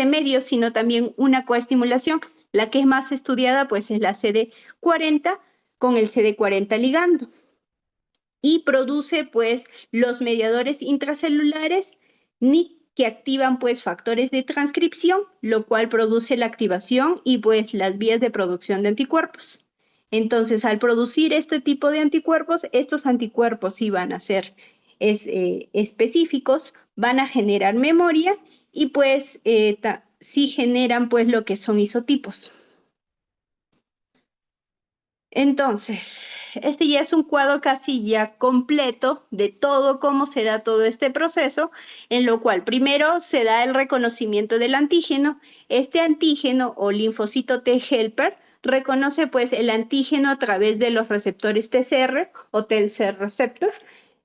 medio, sino también una coestimulación. La que es más estudiada, pues, es la CD40 con el CD40 ligando. Y produce, pues, los mediadores intracelulares que activan, pues, factores de transcripción, lo cual produce la activación y, pues, las vías de producción de anticuerpos. Entonces, al producir este tipo de anticuerpos, estos anticuerpos sí van a ser específicos, van a generar memoria y, pues, sí generan, pues, lo que son isotipos. Entonces, este ya es un cuadro casi ya completo de todo cómo se da todo este proceso, en lo cual primero se da el reconocimiento del antígeno. Este antígeno o linfocito T helper reconoce pues el antígeno a través de los receptores TCR o T-cell receptor,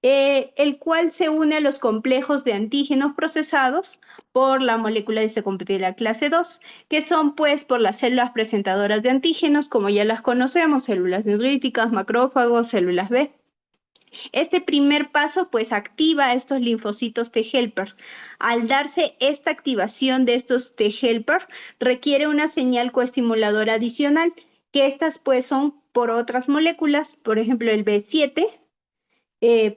el cual se une a los complejos de antígenos procesados por la molécula de histocompatibilidad clase 2, que son pues por las células presentadoras de antígenos, como ya las conocemos, células dendríticas, macrófagos, células B. Este primer paso pues activa estos linfocitos T helper. Al darse esta activación de estos T helper, requiere una señal coestimuladora adicional, que estas pues son por otras moléculas, por ejemplo el B7,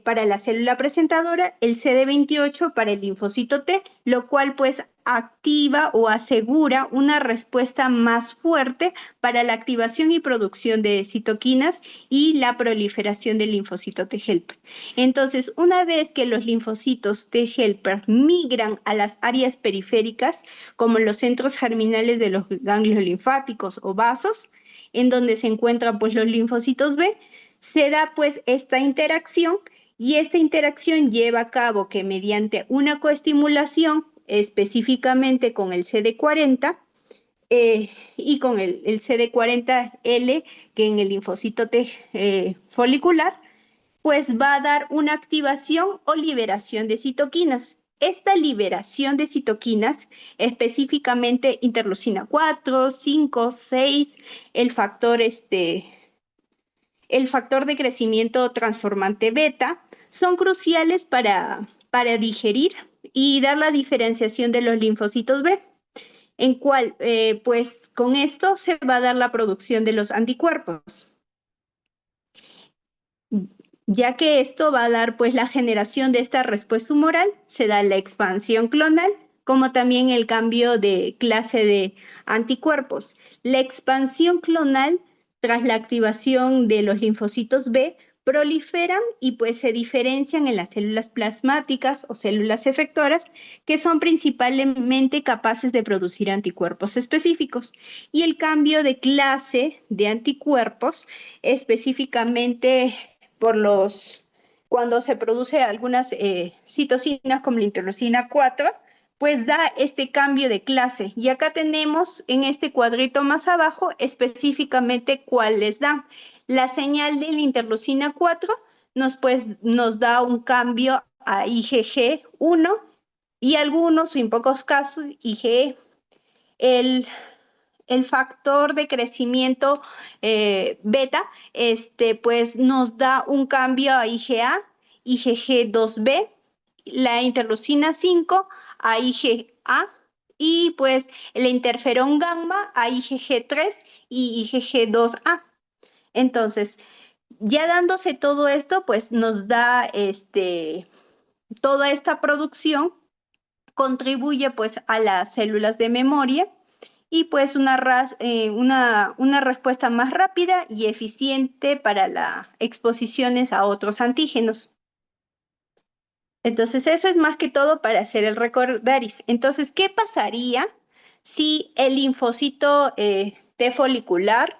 para la célula presentadora, el CD28 para el linfocito T, lo cual pues activa o asegura una respuesta más fuerte para la activación y producción de citoquinas y la proliferación del linfocito T helper. Entonces, una vez que los linfocitos T helper migran a las áreas periféricas, como los centros germinales de los ganglios linfáticos o vasos, en donde se encuentran pues los linfocitos B, se da pues esta interacción Y esta interacción lleva a cabo que mediante una coestimulación, específicamente con el CD40, y con el CD40L, que en el linfocito T folicular, pues va a dar una activación o liberación de citoquinas. Esta liberación de citoquinas, específicamente interleucina 4, 5, 6, el factor de crecimiento transformante beta, son cruciales para digerir y dar la diferenciación de los linfocitos B, en cual, pues con esto se va a dar la producción de los anticuerpos, ya que esto va a dar pues la generación de esta respuesta humoral, se da la expansión clonal, como también el cambio de clase de anticuerpos. La expansión clonal, tras la activación de los linfocitos B, proliferan y pues se diferencian en las células plasmáticas o células efectoras, que son principalmente capaces de producir anticuerpos específicos. Y el cambio de clase de anticuerpos, específicamente cuando se produce algunas citocinas como la interleucina 4, pues da este cambio de clase. Y acá tenemos en este cuadrito más abajo específicamente cuáles dan. La señal de la interleucina 4 nos da un cambio a IgG1 y algunos, o en pocos casos, IgE. El factor de crecimiento beta, pues nos da un cambio a IgA, IgG2B, la interleucina 5 a IgA, y pues el interferón gamma a IgG3 y IgG2A. Entonces, ya dándose todo esto, pues nos da toda esta producción, contribuye pues a las células de memoria, y pues una respuesta más rápida y eficiente para las exposiciones a otros antígenos. Entonces, eso es más que todo para hacer el recordaris. Entonces, ¿qué pasaría si el linfocito T folicular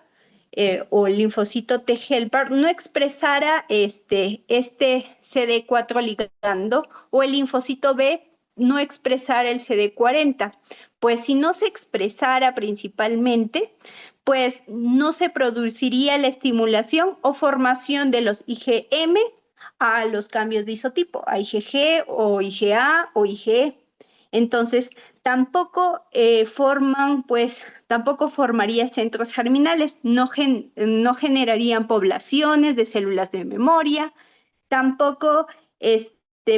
o el linfocito T helper no expresara este CD4 ligando, o el linfocito B no expresara el CD40? Pues si no se expresara principalmente, pues no se produciría la estimulación o formación de los IgM a los cambios de isotipo, a IgG o IgA o IgE. Entonces, tampoco tampoco formaría centros germinales, no generarían poblaciones de células de memoria, tampoco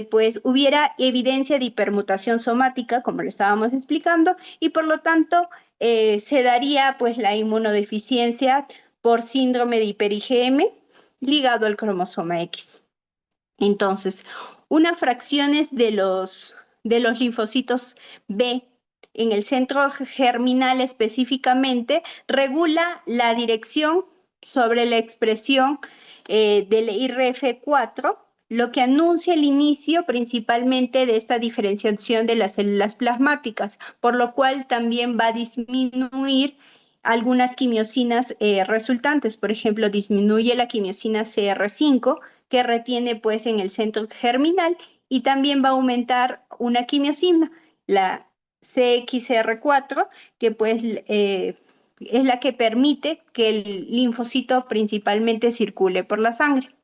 pues hubiera evidencia de hipermutación somática, como lo estábamos explicando, y por lo tanto se daría pues la inmunodeficiencia por síndrome de hiper-IgM ligado al cromosoma X. Entonces, unas fracciones de los linfocitos B en el centro germinal específicamente regula la dirección sobre la expresión del IRF4, lo que anuncia el inicio principalmente de esta diferenciación de las células plasmáticas, por lo cual también va a disminuir algunas quimiosinas resultantes. Por ejemplo, disminuye la quimiosina CR5, que retiene pues en el centro germinal, y también va a aumentar una quimiosina, la CXR4, que pues es la que permite que el linfocito principalmente circule por la sangre.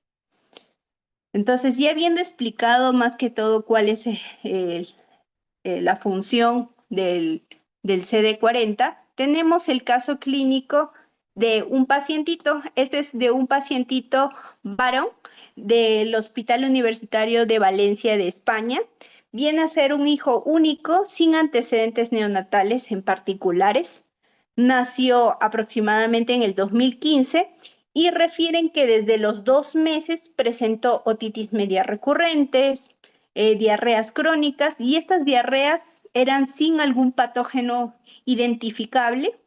Entonces, ya habiendo explicado más que todo cuál es la función del CD40, tenemos el caso clínico de un pacientito. Este es de un pacientito varón del Hospital Universitario de Valencia de España. Viene a ser un hijo único, sin antecedentes neonatales en particulares. Nació aproximadamente en el 2015 y refieren que desde los 2 meses presentó otitis media recurrentes, diarreas crónicas, y estas diarreas eran sin algún patógeno identificable,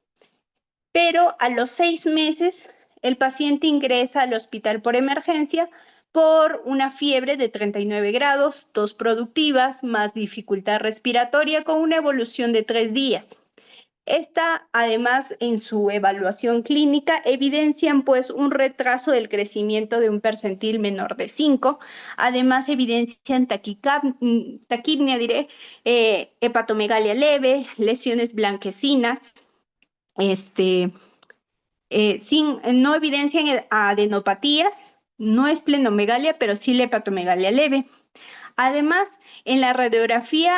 pero a los 6 meses el paciente ingresa al hospital por emergencia por una fiebre de 39 grados, tos productivas, más dificultad respiratoria con una evolución de 3 días. Esta, además, en su evaluación clínica, evidencian pues un retraso del crecimiento de un percentil menor de 5. Además, evidencian taquipnia, hepatomegalia leve, lesiones blanquecinas, no evidencian adenopatías, no esplenomegalia, pero sí la hepatomegalia leve. Además, en la radiografía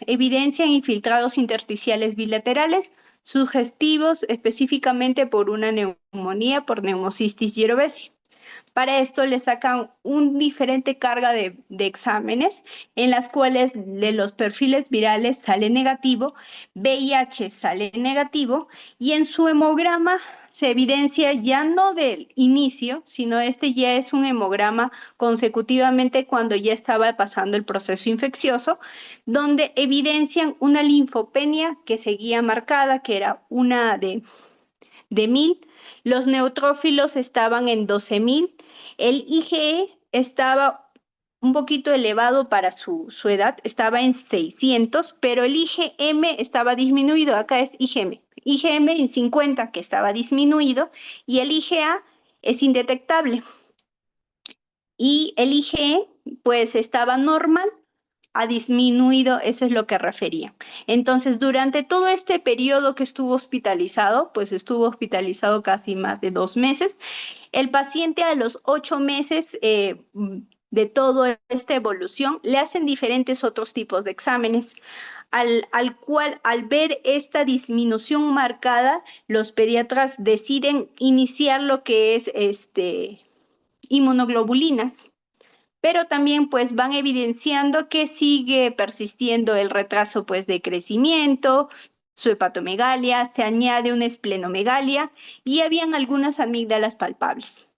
evidencian infiltrados intersticiales bilaterales sugestivos específicamente por una neumonía por neumocistis jirovecii. Para esto le sacan un diferente carga de exámenes en las cuales de los perfiles virales sale negativo, VIH sale negativo y en su hemograma se evidencia ya no del inicio, sino este ya es un hemograma consecutivamente cuando ya estaba pasando el proceso infeccioso, donde evidencian una linfopenia que seguía marcada, que era una de 1000, los neutrófilos estaban en 12.000, el IgE estaba un poquito elevado para su edad, estaba en 600, pero el IgM estaba disminuido, acá es IgM en 50 que estaba disminuido y el IgA es indetectable. Y el IgE pues estaba normal, ha disminuido, eso es lo que refería. Entonces, durante todo este periodo que estuvo hospitalizado, pues estuvo hospitalizado casi más de 2 meses, el paciente a los 8 meses de toda esta evolución le hacen diferentes otros tipos de exámenes, al cual al ver esta disminución marcada, los pediatras deciden iniciar lo que es inmunoglobulinas. Pero también pues van evidenciando que sigue persistiendo el retraso pues de crecimiento, su hepatomegalia, se añade una esplenomegalia y habían algunas amígdalas palpables.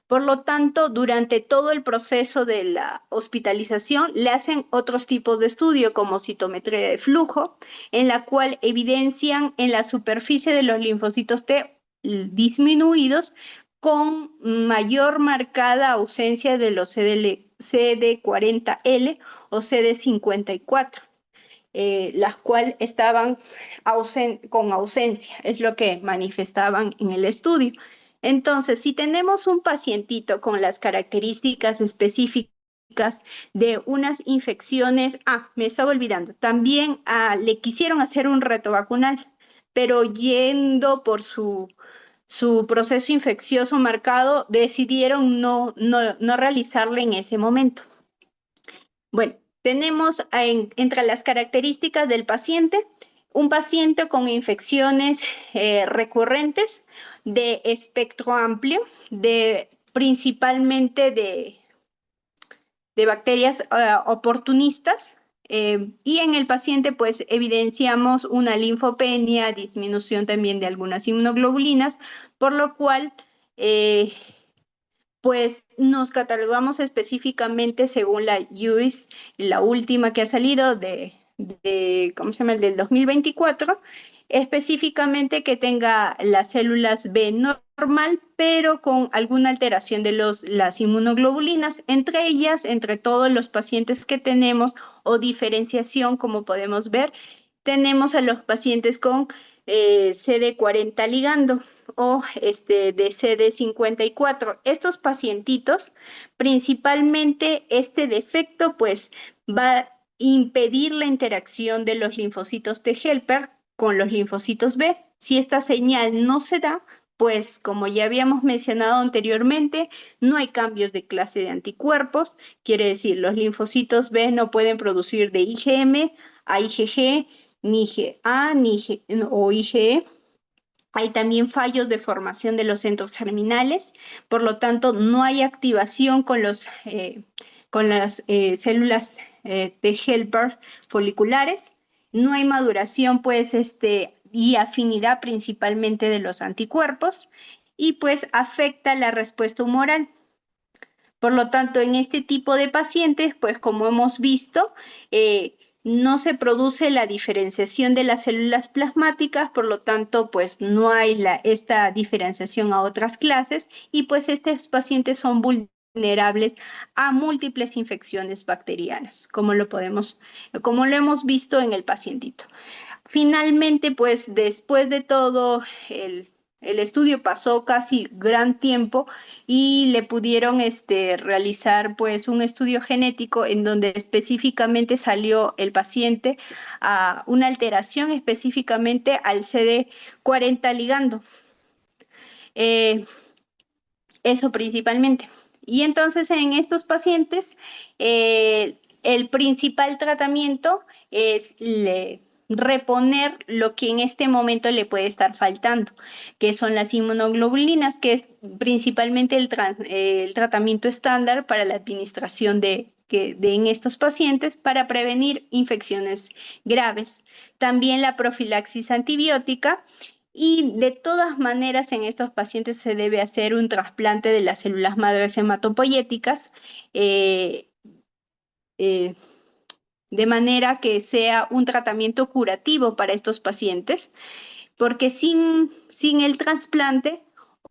Por lo tanto, durante todo el proceso de la hospitalización le hacen otros tipos de estudio como citometría de flujo, en la cual evidencian en la superficie de los linfocitos T disminuidos con mayor marcada ausencia de los CD40L o CD54, las cuales estaban con ausencia, es lo que manifestaban en el estudio. Entonces, si tenemos un pacientito con las características específicas de unas infecciones, me estaba olvidando, también le quisieron hacer un reto vacunal, pero yendo por su proceso infeccioso marcado, decidieron no realizarle en ese momento. Bueno, tenemos entre las características del paciente, un paciente con infecciones recurrentes de espectro amplio, principalmente de bacterias oportunistas, y en el paciente pues evidenciamos una linfopenia, disminución también de algunas inmunoglobulinas, por lo cual pues nos catalogamos específicamente según la UIS, la última que ha salido ¿cómo se llama? El del 2024, específicamente que tenga las células B normal, pero con alguna alteración de las inmunoglobulinas, entre ellas, entre todos los pacientes que tenemos, o diferenciación, como podemos ver, tenemos a los pacientes con CD40 ligando o de CD54. Estos pacientitos, principalmente este defecto, pues va a impedir la interacción de los linfocitos T helper con los linfocitos B. Si esta señal no se da, pues como ya habíamos mencionado anteriormente, no hay cambios de clase de anticuerpos, quiere decir los linfocitos B no pueden producir de IgM a IgG, ni IgA o IgE. Hay también fallos de formación de los centros germinales, por lo tanto no hay activación con las células T helper foliculares, no hay maduración pues y afinidad principalmente de los anticuerpos y pues afecta la respuesta humoral. Por lo tanto, en este tipo de pacientes, pues como hemos visto, no se produce la diferenciación de las células plasmáticas, por lo tanto, pues no hay esta diferenciación a otras clases y pues estos pacientes son vulnerables a múltiples infecciones bacterianas, como lo hemos visto en el pacientito. finalmente, pues después de todo, el estudio pasó casi gran tiempo y le pudieron realizar pues un estudio genético en donde específicamente salió el paciente a una alteración específicamente al CD40 ligando. Eso principalmente. Y entonces en estos pacientes, el principal tratamiento es reponer lo que en este momento le puede estar faltando, que son las inmunoglobulinas, que es principalmente el tratamiento estándar para la administración en estos pacientes para prevenir infecciones graves. También la profilaxis antibiótica. Y de todas maneras, en estos pacientes se debe hacer un trasplante de las células madres hematopoyéticas, eh, eh, de manera que sea un tratamiento curativo para estos pacientes, porque sin el trasplante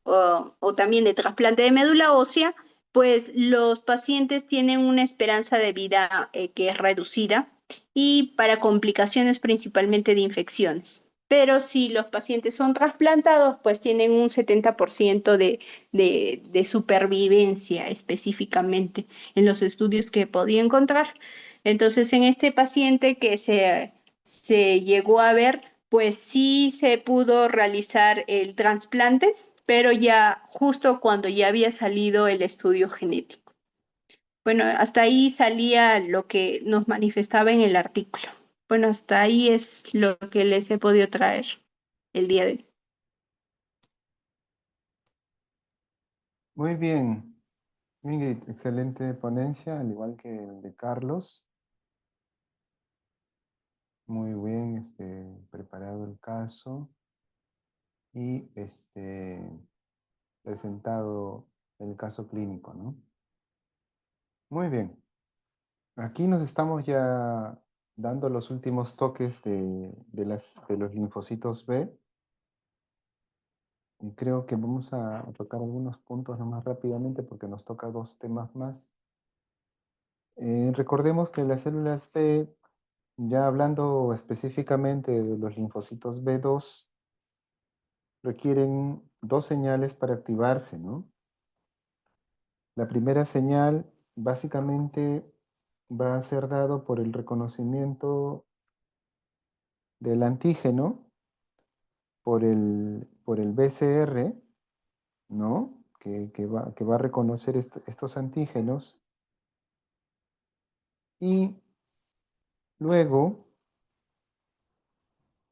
o también de trasplante de médula ósea, pues los pacientes tienen una esperanza de vida que es reducida y para complicaciones principalmente de infecciones. Pero si los pacientes son trasplantados, pues tienen un 70% de supervivencia específicamente en los estudios que podía encontrar. Entonces, en este paciente que se llegó a ver, pues sí se pudo realizar el trasplante, pero ya justo cuando ya había salido el estudio genético. Bueno, hasta ahí salía lo que nos manifestaba en el artículo. Bueno, hasta ahí es lo que les he podido traer el día de hoy. Muy bien, Ingrid, excelente ponencia, al igual que el de Carlos. Muy bien, preparado el caso y presentado el caso clínico, ¿no? Muy bien. Aquí nos estamos ya dando los últimos toques de los linfocitos B. Y creo que vamos a tocar algunos puntos nomás rápidamente porque nos toca dos temas más. Recordemos que las células B, ya hablando específicamente de los linfocitos B2, requieren dos señales para activarse, ¿no? La primera señal básicamente va a ser dado por el reconocimiento del antígeno por el BCR, ¿no? Que va a reconocer estos antígenos. Y luego,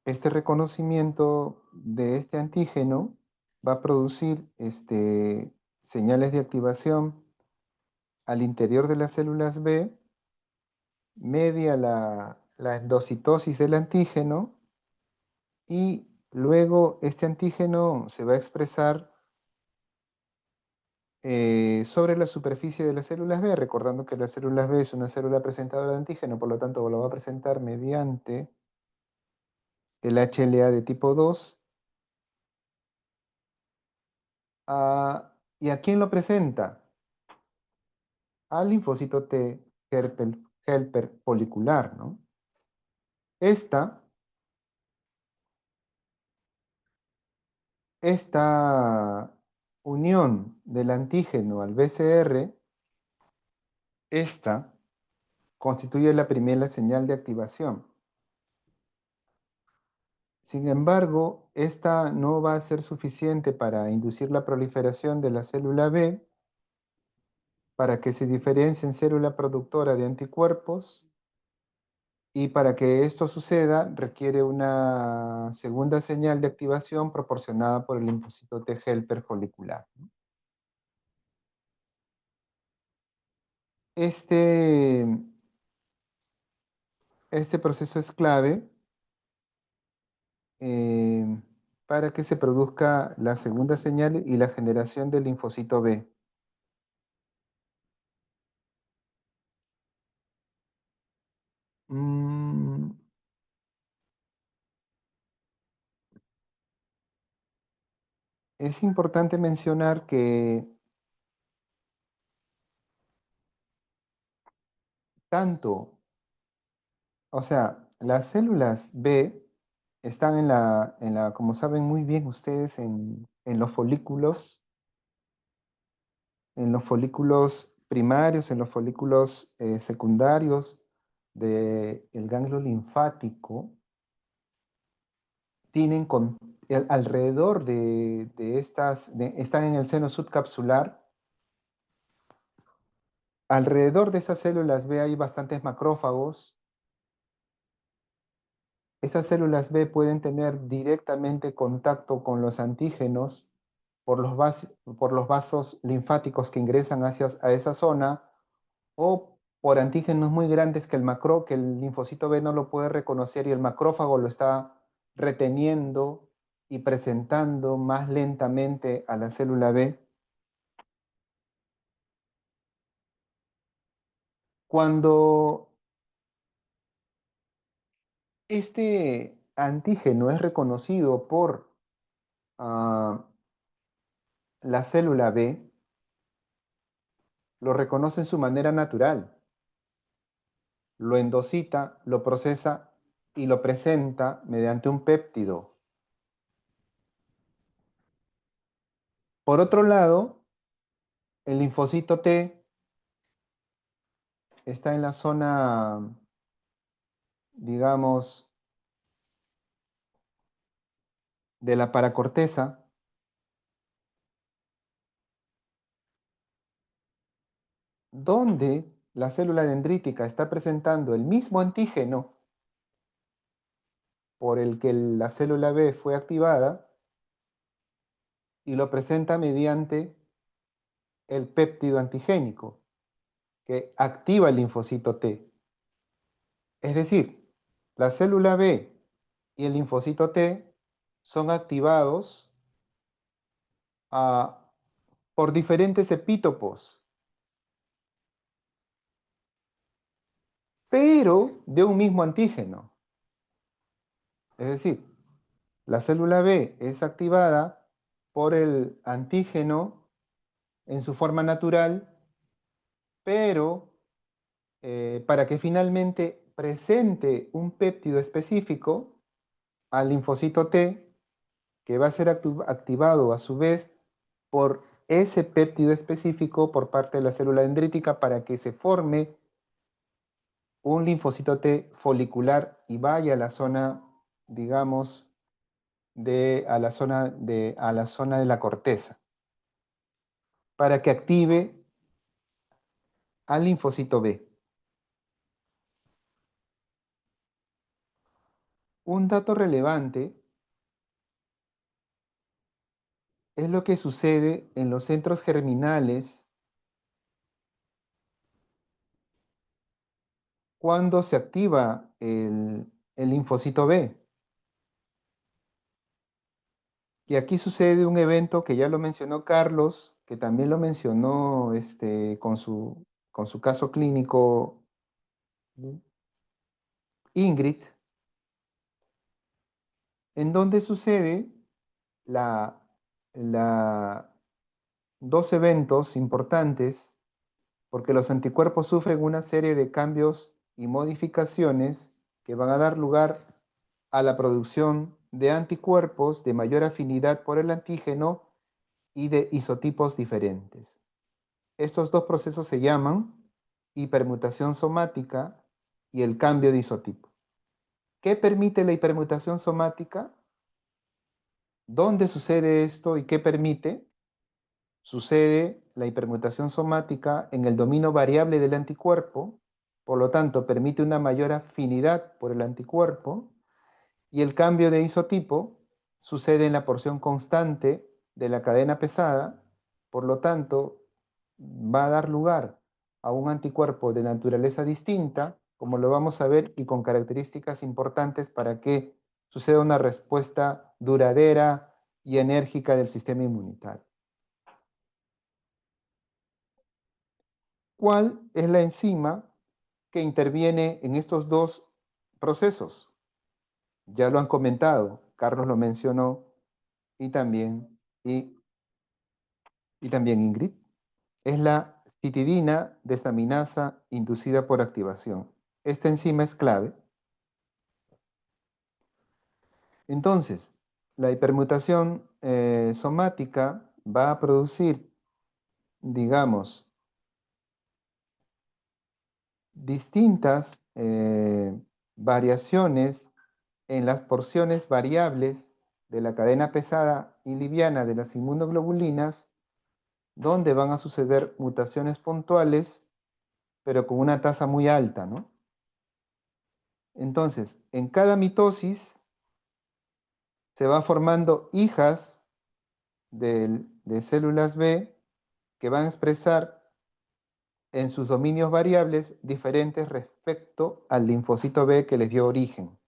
este reconocimiento de este antígeno va a producir señales de activación al interior de las células B, media la endocitosis del antígeno, y luego este antígeno se va a expresar sobre la superficie de las células B, recordando que las células B es una célula presentadora de antígeno, por lo tanto lo va a presentar mediante el HLA de tipo 2. ¿Y a quién lo presenta? Al linfocito T helper folicular, ¿no? Esta unión del antígeno al BCR, esta constituye la primera señal de activación. Sin embargo, esta no va a ser suficiente para inducir la proliferación de la célula B para que se diferencie en célula productora de anticuerpos, y para que esto suceda requiere una segunda señal de activación proporcionada por el linfocito T helper folicular. Este proceso es clave eh, para que se produzca la segunda señal y la generación del linfocito B. Mm, es importante mencionar que o sea, las células B están como saben muy bien ustedes, en los folículos primarios, en los folículos secundarios del ganglio linfático, tienen alrededor están en el seno subcapsular. Alrededor de esas células B hay bastantes macrófagos. Estas células B pueden tener directamente contacto con los antígenos por los vasos linfáticos que ingresan a esa zona, o por antígenos muy grandes que el linfocito B no lo puede reconocer y el macrófago lo está reteniendo y presentando más lentamente a la célula B. Cuando este antígeno es reconocido por la célula B, lo reconoce en su manera natural, lo endocita, lo procesa y lo presenta mediante un péptido. Por otro lado, el linfocito T está en la zona, digamos, de la paracorteza, donde la célula dendrítica está presentando el mismo antígeno por el que la célula B fue activada, y lo presenta mediante el péptido antigénico que activa el linfocito T. Es decir, la célula B y el linfocito T son activados por diferentes epítopos, pero de un mismo antígeno. Es decir, la célula B es activada por el antígeno en su forma natural, pero para que finalmente presente un péptido específico al linfocito T, que va a ser activado a su vez por ese péptido específico por parte de la célula dendrítica, para que se forme un linfocito T folicular y vaya a la zona, digamos, a la zona de la corteza, para que active al linfocito B. Un dato relevante es lo que sucede en los centros germinales cuando se activa el linfocito B. Y aquí sucede un evento que ya lo mencionó Carlos, que también lo mencionó con su caso clínico Ingrid, en donde sucede dos eventos importantes, porque los anticuerpos sufren una serie de cambios y modificaciones que van a dar lugar a la producción de anticuerpos de mayor afinidad por el antígeno y de isotipos diferentes. Estos dos procesos se llaman hipermutación somática y el cambio de isotipo. ¿Qué permite la hipermutación somática? ¿Dónde sucede esto y qué permite? Sucede la hipermutación somática en el dominio variable del anticuerpo, por lo tanto permite una mayor afinidad por el anticuerpo, y el cambio de isotipo sucede en la porción constante de la cadena pesada, por lo tanto va a dar lugar a un anticuerpo de naturaleza distinta, como lo vamos a ver, y con características importantes para que suceda una respuesta duradera y enérgica del sistema inmunitario. ¿Cuál es la enzima que interviene en estos dos procesos? Ya lo han comentado, Carlos lo mencionó, y también Ingrid. Es la citidina desaminasa inducida por activación. Esta enzima es clave Entonces, la hipermutación somática va a producir, digamos, distintas variaciones en las porciones variables de la cadena pesada y liviana de las inmunoglobulinas, donde van a suceder mutaciones puntuales, pero con una tasa muy alta, ¿no? Entonces, en cada mitosis se va formando hijas de células B que van a expresar en sus dominios variables diferentes respecto al linfocito B que les dio origen.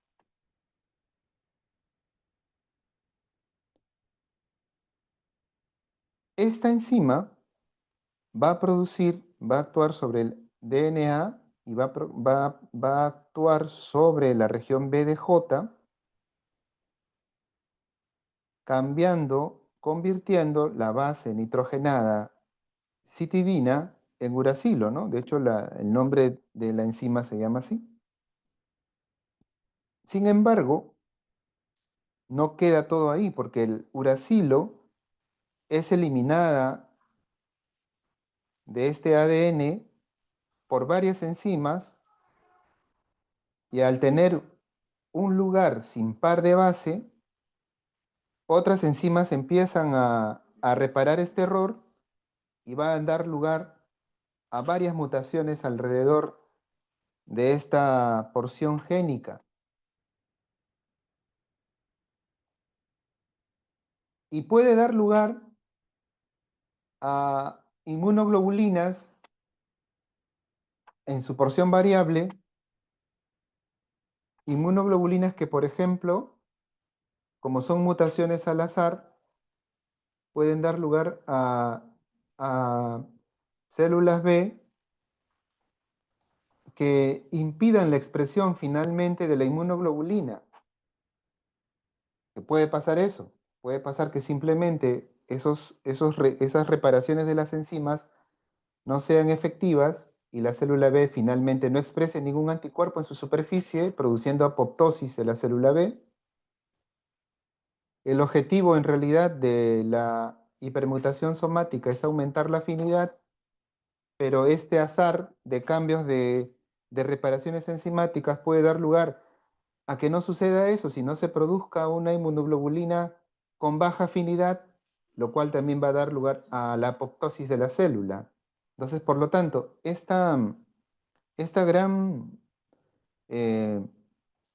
Esta enzima va a actuar sobre el DNA y va a actuar sobre la región B de J, convirtiendo la base nitrogenada citidina en uracilo, ¿no? De hecho, el nombre de la enzima se llama así. Sin embargo, no queda todo ahí, porque el uracilo es eliminada de este ADN por varias enzimas y al tener un lugar sin par de base, otras enzimas empiezan a reparar este error y va a dar lugar a varias mutaciones alrededor de esta porción génica. Y puede dar lugar a inmunoglobulinas en su porción variable, inmunoglobulinas que, por ejemplo, como son mutaciones al azar, pueden dar lugar a células B que impidan la expresión finalmente de la inmunoglobulina. Que puede pasar eso, puede pasar que simplemente esas reparaciones de las enzimas no sean efectivas y la célula B finalmente no exprese ningún anticuerpo en su superficie, produciendo apoptosis de la célula B. El objetivo en realidad de la hipermutación somática es aumentar la afinidad, pero este azar de cambios de reparaciones enzimáticas puede dar lugar a que no suceda eso, si no se produzca una inmunoglobulina con baja afinidad, lo cual también va a dar lugar a la apoptosis de la célula. Entonces, por lo tanto, esta gran eh,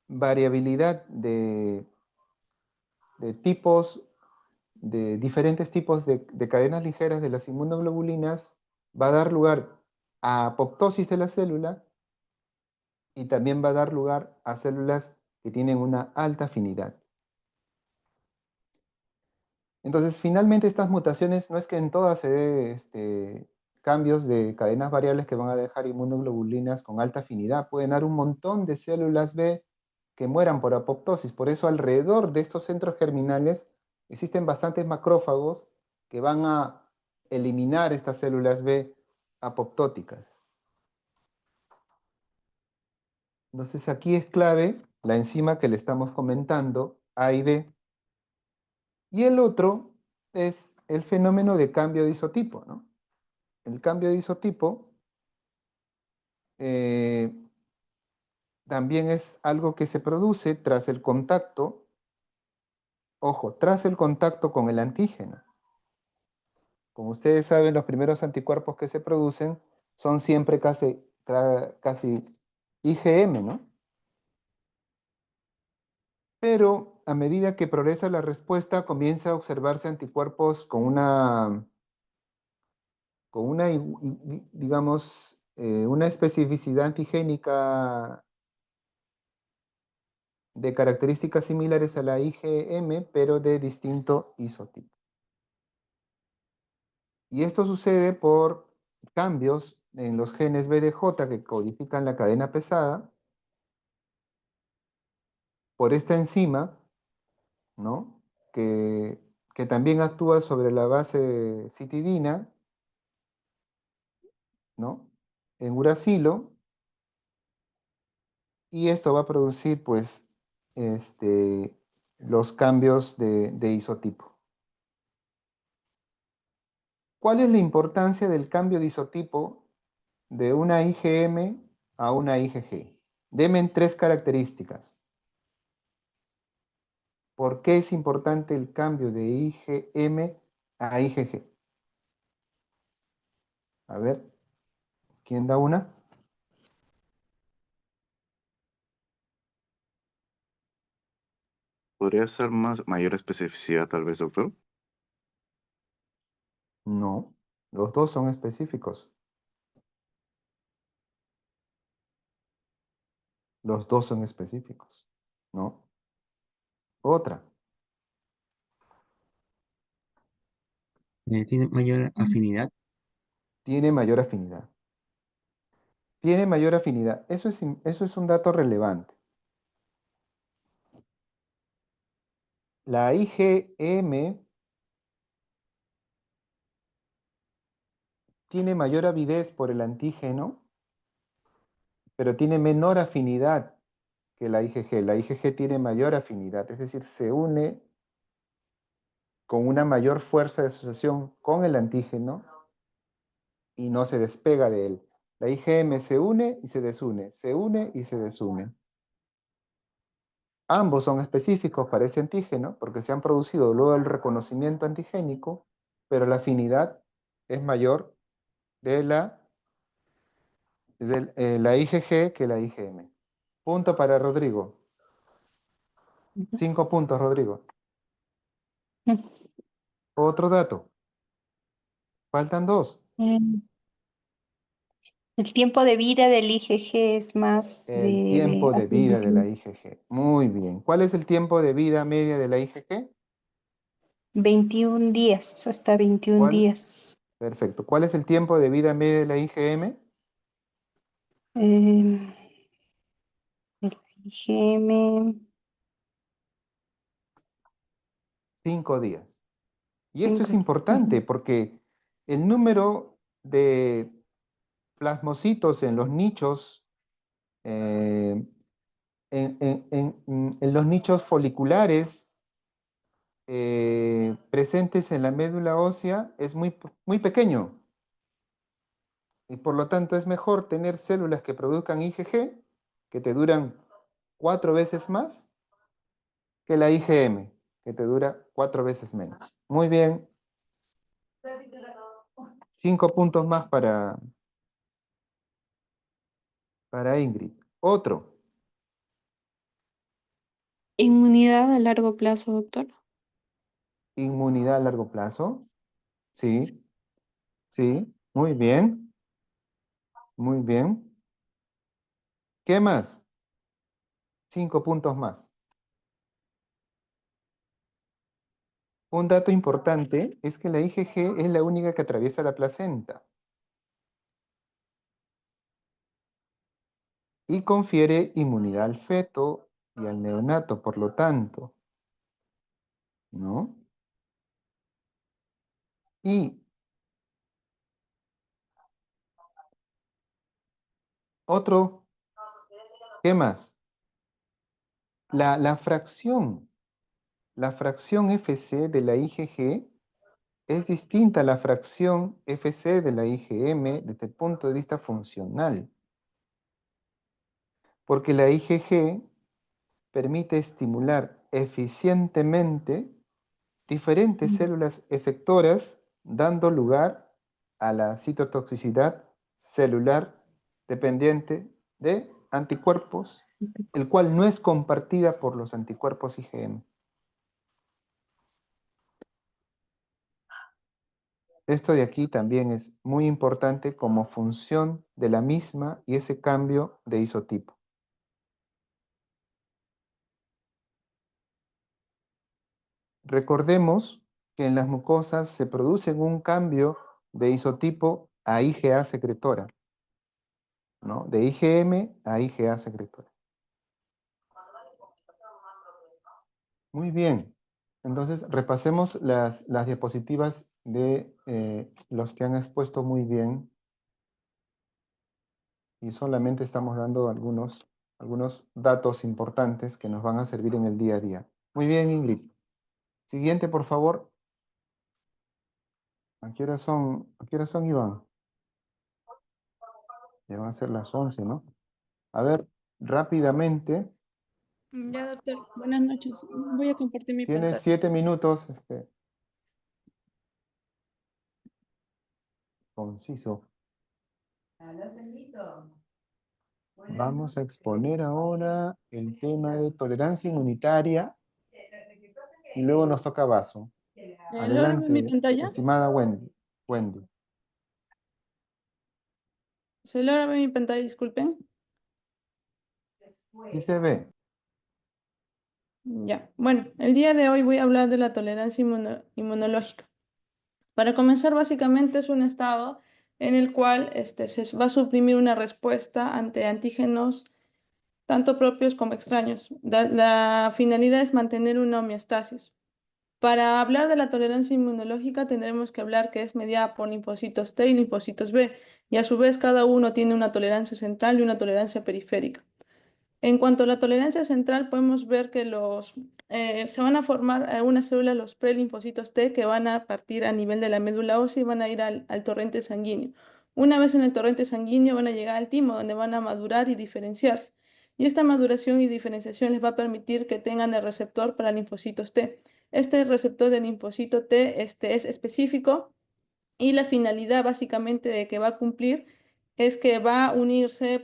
variabilidad de tipos, de diferentes tipos de cadenas ligeras de las inmunoglobulinas, va a dar lugar a apoptosis de la célula y también va a dar lugar a células que tienen una alta afinidad. Entonces, finalmente estas mutaciones no es que en todas se dé cambios de cadenas variables que van a dejar inmunoglobulinas con alta afinidad. Pueden dar un montón de células B que mueran por apoptosis. Por eso alrededor de estos centros germinales existen bastantes macrófagos que van a eliminar estas células B apoptóticas. Entonces aquí es clave la enzima que le estamos comentando, A y B. Y el otro es el fenómeno de cambio de isotipo, ¿no? El cambio de isotipo también es algo que se produce tras el contacto, ojo, tras el contacto con el antígeno. Como ustedes saben, los primeros anticuerpos que se producen son siempre casi IgM, ¿no? Pero a medida que progresa la respuesta, comienza a observarse anticuerpos digamos, una especificidad antigénica de características similares a la IgM, pero de distinto isotipo. Y esto sucede por cambios en los genes BDJ que codifican la cadena pesada, por esta enzima, ¿no? que también actúa sobre la base citidina, ¿no? En uracilo, y esto va a producir, pues, los cambios de isotipo. ¿Cuál es la importancia del cambio de isotipo de una IgM a una IgG? Deme 3 características. ¿Por qué es importante el cambio de IgM a IgG? A ver, ¿quién da una? ¿Podría ser mayor especificidad, tal vez, doctor? No, los dos son específicos. Los dos son específicos. ¿No? Otra. ¿Tiene mayor afinidad? Tiene mayor afinidad. Tiene mayor afinidad. Eso es un dato relevante. La IgM tiene mayor avidez por el antígeno, pero tiene menor afinidad que la IgG. La IgG tiene mayor afinidad, es decir, se une con una mayor fuerza de asociación con el antígeno y no se despega de él. La IgM se une y se desune, se une y se desune. Ambos son específicos para ese antígeno porque se han producido luego del reconocimiento antigénico, pero la afinidad es mayor de la IgG que la IgM. Punto para Rodrigo. 5 puntos, Rodrigo. Otro dato. Faltan 2. El tiempo de vida del IgG es más El tiempo de vida de la IgG. Muy bien. ¿Cuál es el tiempo de vida media de la IgG? 21 días, hasta 21 ¿Cuál? días. Perfecto. ¿Cuál es el tiempo de vida media de la IgM? El IgM, 5 días. Y esto es 5 días. importante porque el número de plasmocitos en los nichos, en los nichos foliculares presentes en la médula ósea es muy pequeño. Y por lo tanto es mejor tener células que produzcan IgG, que te duran 4 veces más, que la IgM, que te dura 4 veces menos. Muy bien. 5 puntos más para Ingrid. Otro. Inmunidad a largo plazo, doctor. Inmunidad a largo plazo. Sí, sí. Muy bien. Muy bien. ¿Qué más? 5 puntos más. Un dato importante es que la IgG es la única que atraviesa la placenta y confiere inmunidad al feto y al neonato, por lo tanto, ¿no? Y otro, ¿qué más? La fracción FC de la IgG es distinta a la fracción FC de la IgM desde el punto de vista funcional, porque la IgG permite estimular eficientemente diferentes células efectoras, dando lugar a la citotoxicidad celular dependiente de anticuerpos, el cual no es compartida por los anticuerpos IgM. Esto de aquí también es muy importante como función de la misma y ese cambio de isotipo. Recordemos que en las mucosas se produce un cambio de isotipo a IgA secretora, ¿no? De IgM a IgA secretora. Muy bien. Entonces, repasemos las diapositivas de los que han expuesto muy bien. Y solamente estamos dando algunos datos importantes que nos van a servir en el día a día. Muy bien, Ingrid. Siguiente, por favor. ¿A qué hora son, Iván? Ya van a ser las 11, ¿no? A ver, rápidamente. Ya, doctor. Buenas noches. Voy a compartir mi Tienes pantalla. 7 minutos, conciso. Vamos a exponer ahora el tema de tolerancia inmunitaria y luego nos toca vaso. ¿Logra ver mi Adelante, pantalla? estimada Wendy. Wendy. ¿Se logra ver mi pantalla? Disculpen. ¿Sí se ve? Ya. Bueno, el día de hoy voy a hablar de la tolerancia inmunológica. Para comenzar, básicamente es un estado en el cual se va a suprimir una respuesta ante antígenos tanto propios como extraños. La finalidad es mantener una homeostasis. Para hablar de la tolerancia inmunológica tendremos que hablar que es mediada por linfocitos T y linfocitos B, y a su vez cada uno tiene una tolerancia central y una tolerancia periférica. En cuanto a la tolerancia central, podemos ver que se van a formar algunas células, los prelinfocitos T, que van a partir a nivel de la médula ósea y van a ir al torrente sanguíneo. Una vez en el torrente sanguíneo van a llegar al timo, donde van a madurar y diferenciarse. Y esta maduración y diferenciación les va a permitir que tengan el receptor para linfocitos T. Este receptor de linfocito T es específico y la finalidad básicamente de que va a cumplir es que va a unirse,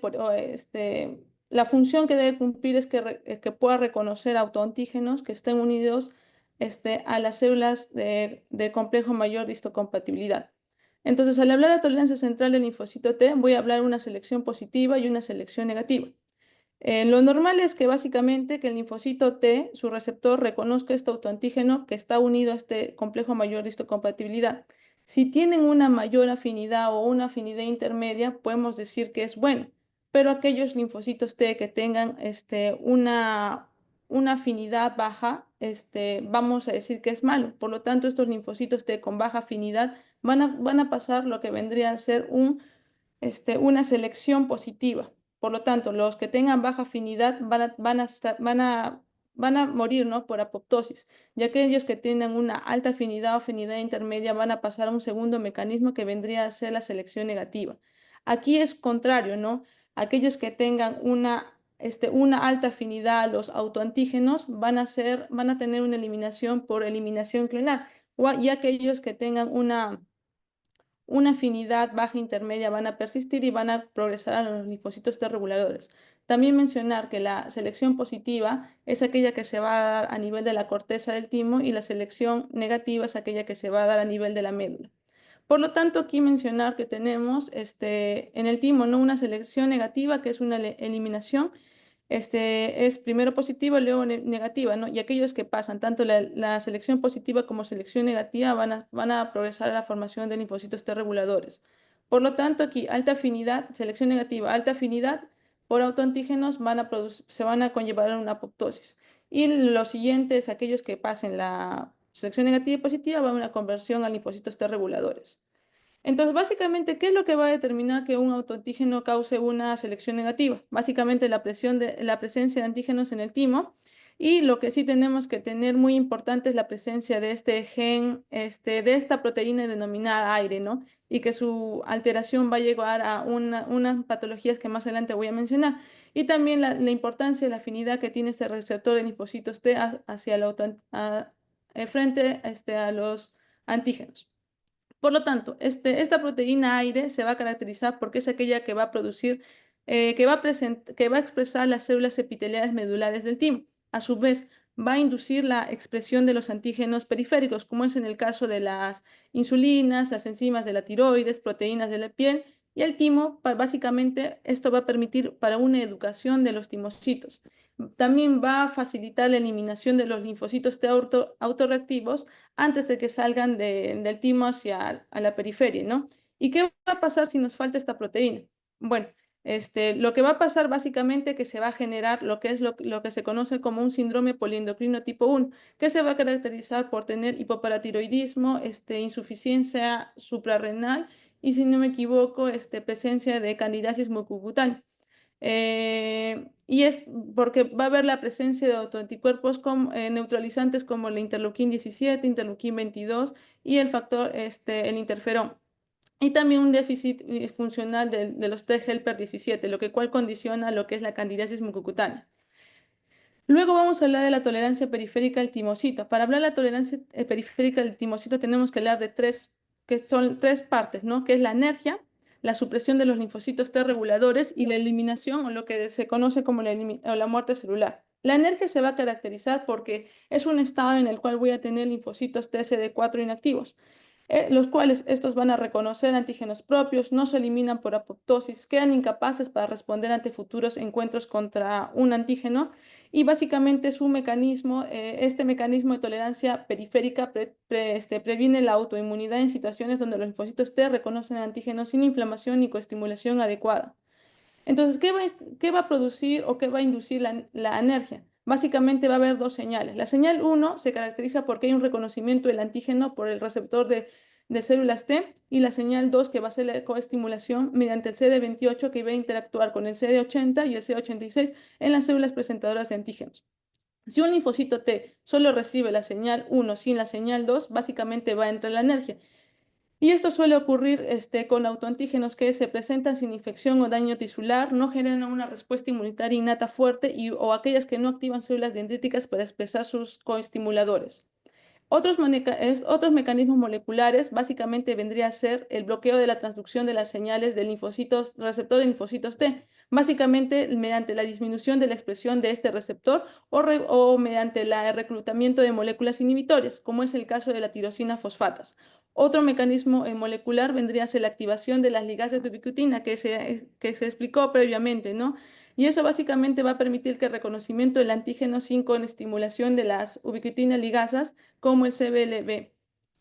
la función que debe cumplir es que pueda reconocer autoantígenos que estén unidos a las células del complejo mayor de histocompatibilidad. Entonces, al hablar de tolerancia central del linfocito T, voy a hablar de una selección positiva y una selección negativa. Lo normal es que básicamente que el linfocito T, su receptor, reconozca este autoantígeno que está unido a este complejo mayor de histocompatibilidad. Si tienen una mayor afinidad o una afinidad intermedia, podemos decir que es bueno, pero aquellos linfocitos T que tengan una afinidad baja, vamos a decir que es malo. Por lo tanto, estos linfocitos T con baja afinidad van a pasar lo que vendría a ser una selección positiva. Por lo tanto, los que tengan baja afinidad van a morir, ¿no? Por apoptosis, ya que aquellos que tienen una alta afinidad o afinidad intermedia van a pasar a un segundo mecanismo que vendría a ser la selección negativa. Aquí es contrario, ¿no? Aquellos que tengan una alta afinidad a los autoantígenos van a tener una eliminación por eliminación clonal, y aquellos que tengan una afinidad baja intermedia van a persistir y van a progresar a los linfocitos T reguladores. También mencionar que la selección positiva es aquella que se va a dar a nivel de la corteza del timo y la selección negativa es aquella que se va a dar a nivel de la médula. Por lo tanto, aquí mencionar que tenemos en el timo, ¿no? Una selección negativa, que es una eliminación, es primero positiva y luego negativa, ¿no? Y aquellos que pasan tanto la selección positiva como selección negativa van a progresar a la formación de linfocitos T reguladores. Por lo tanto, aquí alta afinidad, selección negativa, alta afinidad por autoantígenos se van a conllevar a una apoptosis. Y los siguientes, aquellos que pasen la selección negativa y positiva, van a una conversión a linfocitos T reguladores. Entonces, básicamente, ¿qué es lo que va a determinar que un autoantígeno cause una selección negativa? Básicamente, la presencia de antígenos en el timo. Y lo que sí tenemos que tener muy importante es la presencia de este gen, de esta proteína denominada aire, ¿no? Y que su alteración va a llegar a unas patologías que más adelante voy a mencionar. Y también la importancia de la afinidad que tiene este receptor de linfocitos T hacia frente a los antígenos. Por lo tanto, esta proteína aire se va a caracterizar porque es aquella que va a producir, que va a expresar las células epiteliales medulares del timo. A su vez, va a inducir la expresión de los antígenos periféricos, como es en el caso de las insulinas, las enzimas de la tiroides, proteínas de la piel, y el timo, básicamente, esto va a permitir para una educación de los timocitos. También va a facilitar la eliminación de los linfocitos T autorreactivos antes de que salgan del timo hacia a la periferia, ¿no? ¿Y qué va a pasar si nos falta esta proteína? Bueno, lo que va a pasar básicamente que se va a generar lo que es lo que se conoce como un síndrome poliendocrino tipo 1, que se va a caracterizar por tener hipoparatiroidismo, insuficiencia suprarrenal y, si no me equivoco, presencia de candidiasis mucocutánea. Y es porque va a haber la presencia de autoanticuerpos neutralizantes como el interleuquín 17, interleuquín 22 y el factor, el interferón. Y también un déficit funcional de los T-helper 17, lo que cual condiciona lo que es la candidiasis mucocutánea. Luego vamos a hablar de la tolerancia periférica al timocito. Para hablar de la tolerancia periférica al timocito tenemos que hablar de que son tres partes, ¿no? Que es la anergia, la supresión de los linfocitos T reguladores y la eliminación o lo que se conoce como la muerte celular. La anergia se va a caracterizar porque es un estado en el cual voy a tener linfocitos TCD4 inactivos, los cuales estos van a reconocer antígenos propios, no se eliminan por apoptosis, quedan incapaces para responder ante futuros encuentros contra un antígeno y básicamente su mecanismo, este mecanismo de tolerancia periférica previene la autoinmunidad en situaciones donde los linfocitos T reconocen antígenos sin inflamación ni coestimulación adecuada. Entonces, ¿qué va a producir o qué va a inducir la anergia? Básicamente va a haber dos señales. La señal 1 se caracteriza porque hay un reconocimiento del antígeno por el receptor de células T y la señal 2 que va a ser la coestimulación mediante el CD28 que va a interactuar con el CD80 y el CD86 en las células presentadoras de antígenos. Si un linfocito T solo recibe la señal 1 sin la señal 2, básicamente va a entrar la anergia. Y esto suele ocurrir con autoantígenos que se presentan sin infección o daño tisular, no generan una respuesta inmunitaria innata fuerte o aquellas que no activan células dendríticas para expresar sus coestimuladores. Otros mecanismos moleculares básicamente vendría a ser el bloqueo de la transducción de las señales de linfocitos, receptor de linfocitos T, básicamente mediante la disminución de la expresión de este receptor o mediante el reclutamiento de moléculas inhibitorias, como es el caso de la tirosina fosfatas. Otro mecanismo molecular vendría a ser la activación de las ligasas de ubiquitina que se explicó previamente, ¿no? Y eso básicamente va a permitir que el reconocimiento del antígeno sin estimulación de las ubiquitina ligasas como el CBLB.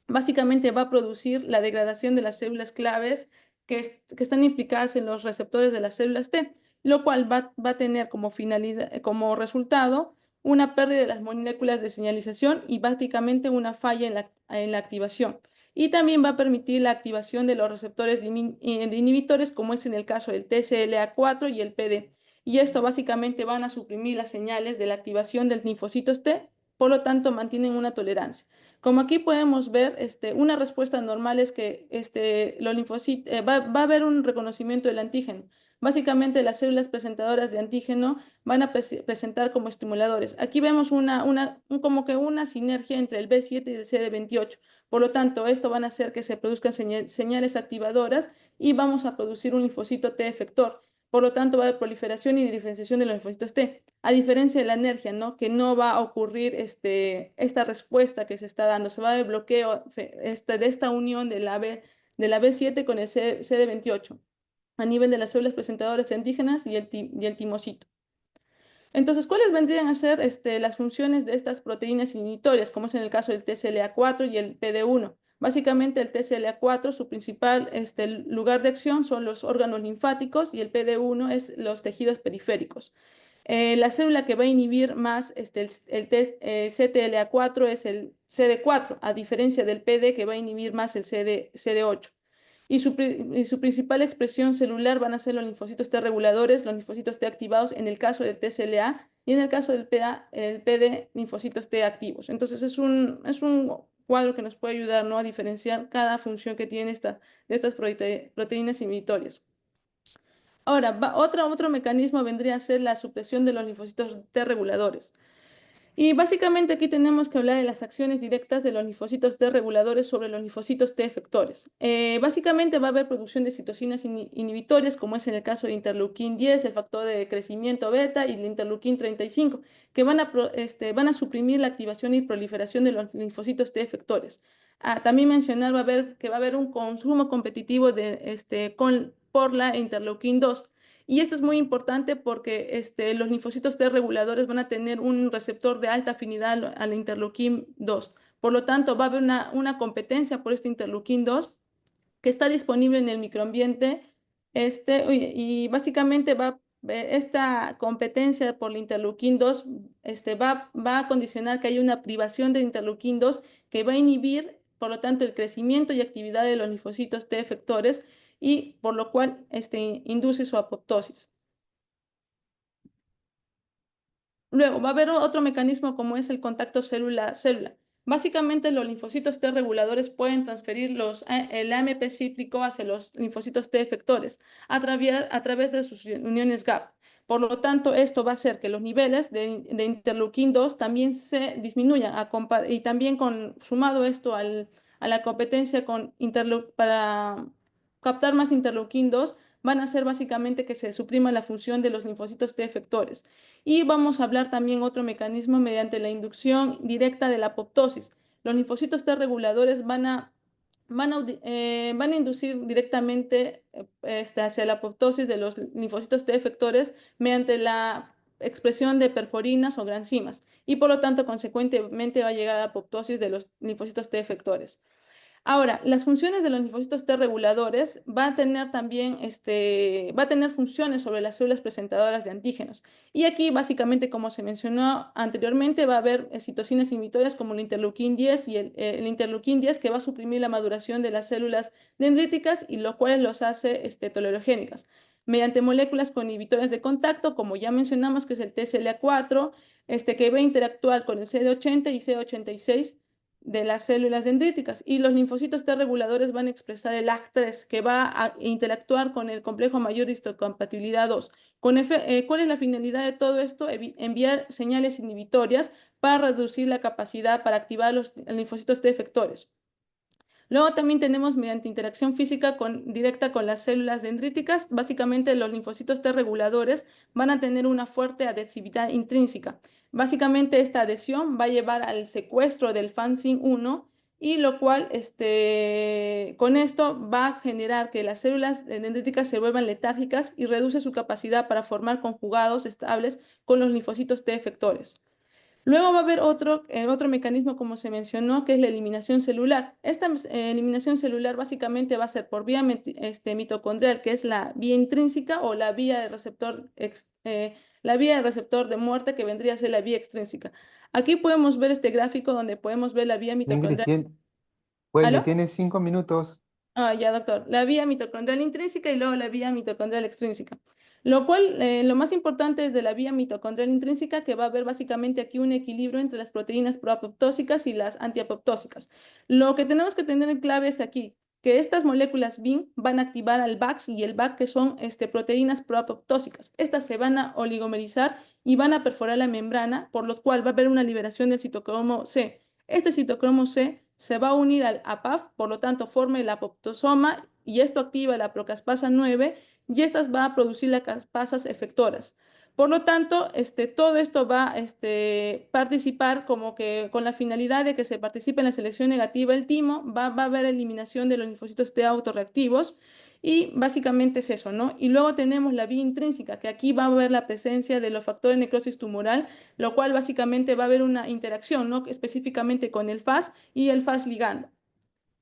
Básicamente va a producir la degradación de las células claves que están implicadas en los receptores de las células T, lo cual va a tener como resultado una pérdida de las moléculas de señalización y básicamente una falla en la activación. Y también va a permitir la activación de los receptores de inhibitores, como es en el caso del TCLA4 y el PD. Y esto básicamente van a suprimir las señales de la activación del linfocitos T, por lo tanto mantienen una tolerancia. Como aquí podemos ver, una respuesta normal es que los linfocitos, va a haber un reconocimiento del antígeno. Básicamente las células presentadoras de antígeno van a presentar como estimuladores. Aquí vemos como que una sinergia entre el B7 y el CD28. Por lo tanto, esto van a hacer que se produzcan señales activadoras y vamos a producir un linfocito T efector. Por lo tanto, va a haber proliferación y diferenciación de los linfocitos T, a diferencia de la anergia, ¿no? Que no va a ocurrir esta respuesta que se está dando. Se va a ver bloqueo de esta unión de la B7 con el CD28 a nivel de las células presentadoras de antígenas y el timocito. Entonces, ¿cuáles vendrían a ser las funciones de estas proteínas inhibitorias, como es en el caso del TCLA4 y el PD1? Básicamente, el TCLA4, su principal lugar de acción son los órganos linfáticos y el PD1 es los tejidos periféricos. La célula que va a inhibir más el CTLA4 es el CD4, a diferencia del PD que va a inhibir más el CD8. Y su principal expresión celular van a ser los linfocitos T reguladores, los linfocitos T activados en el caso del TCLA y en el caso del el PD, linfocitos T activos. Entonces es un cuadro que nos puede ayudar, ¿no?, a diferenciar cada función que tiene de estas proteínas inhibitorias. Ahora, otro mecanismo vendría a ser la supresión de los linfocitos T reguladores. Y básicamente aquí tenemos que hablar de las acciones directas de los linfocitos T reguladores sobre los linfocitos T efectores. Básicamente va a haber producción de citocinas inhibitorias, como es en el caso de interleuquín 10, el factor de crecimiento beta, y el interleuquín 35, que van a suprimir la activación y proliferación de los linfocitos T efectores. También mencionar que va a haber un consumo competitivo por la interleuquín 2. Y esto es muy importante porque los linfocitos T reguladores van a tener un receptor de alta afinidad al interleuquín 2. Por lo tanto, va a haber una competencia por este interleuquín 2 que está disponible en el microambiente. Y básicamente esta competencia por el interleuquín 2 va a condicionar que haya una privación de interleuquín 2 que va a inhibir, por lo tanto, el crecimiento y actividad de los linfocitos T efectores y por lo cual induce su apoptosis. Luego va a haber otro mecanismo como es el contacto célula-célula. Básicamente los linfocitos T reguladores pueden transferir el AMP cíclico hacia los linfocitos T efectores a través de sus uniones GAP. Por lo tanto, esto va a hacer que los niveles de interleuquín 2 también se disminuyan y también sumado esto a la competencia para captar más interleuquín 2 van a hacer básicamente que se suprima la función de los linfocitos T efectores. Y vamos a hablar también otro mecanismo mediante la inducción directa de la apoptosis. Los linfocitos T reguladores van a inducir directamente hacia la apoptosis de los linfocitos T efectores mediante la expresión de perforinas o granzimas y por lo tanto consecuentemente va a llegar a la apoptosis de los linfocitos T efectores. Ahora, las funciones de los linfocitos T reguladores va a tener también va a tener funciones sobre las células presentadoras de antígenos. Y aquí, básicamente, como se mencionó anteriormente, va a haber citocinas inhibitorias como el interleuquín 10 y el interleuquín 10 que va a suprimir la maduración de las células dendríticas y lo cual los hace tolerogénicas. Mediante moléculas con inhibitores de contacto, como ya mencionamos, que es el TCLA4, que va a interactuar con el CD80 y CD86 de las células dendríticas y los linfocitos T reguladores van a expresar el ACT3 que va a interactuar con el complejo mayor de histocompatibilidad 2. ¿Cuál es la finalidad de todo esto? Enviar señales inhibitorias para reducir la capacidad para activar los linfocitos T efectores. Luego también tenemos mediante interacción física directa con las células dendríticas, básicamente los linfocitos T reguladores van a tener una fuerte adhesividad intrínseca. Básicamente esta adhesión va a llevar al secuestro del FANCIN 1 y lo cual con esto va a generar que las células dendríticas se vuelvan letárgicas y reduce su capacidad para formar conjugados estables con los linfocitos T efectores. Luego va a haber otro mecanismo, como se mencionó, que es la eliminación celular. Esta eliminación celular básicamente va a ser por vía mitocondrial, que es la vía intrínseca, o la vía de receptor, de muerte, que vendría a ser la vía extrínseca. Aquí podemos ver este gráfico donde podemos ver la vía Ingrid, mitocondrial. bueno, ¿Aló? tienes 5 minutos. Ya, doctor. La vía mitocondrial intrínseca y luego la vía mitocondrial extrínseca. Lo cual, lo más importante es de la vía mitocondrial intrínseca, que va a haber básicamente aquí un equilibrio entre las proteínas proapoptósicas y las antiapoptósicas. Lo que tenemos que tener en clave es que aquí, que estas moléculas BIN van a activar al VAX y el VAC, que son proteínas proapoptósicas. Estas se van a oligomerizar y van a perforar la membrana, por lo cual va a haber una liberación del citocromo C. Este citocromo C se va a unir al APAF, por lo tanto forma el apoptosoma y esto activa la procaspasa 9 y estas va a producir las caspasas efectoras. Por lo tanto, todo esto va a participar como que con la finalidad de que se participe en la selección negativa del timo, va a haber eliminación de los linfocitos T autorreactivos y básicamente es eso, ¿no? Y luego tenemos la vía intrínseca, que aquí va a haber la presencia de los factores de necrosis tumoral, lo cual básicamente va a haber una interacción, ¿no? Específicamente con el FAS y el FAS ligando.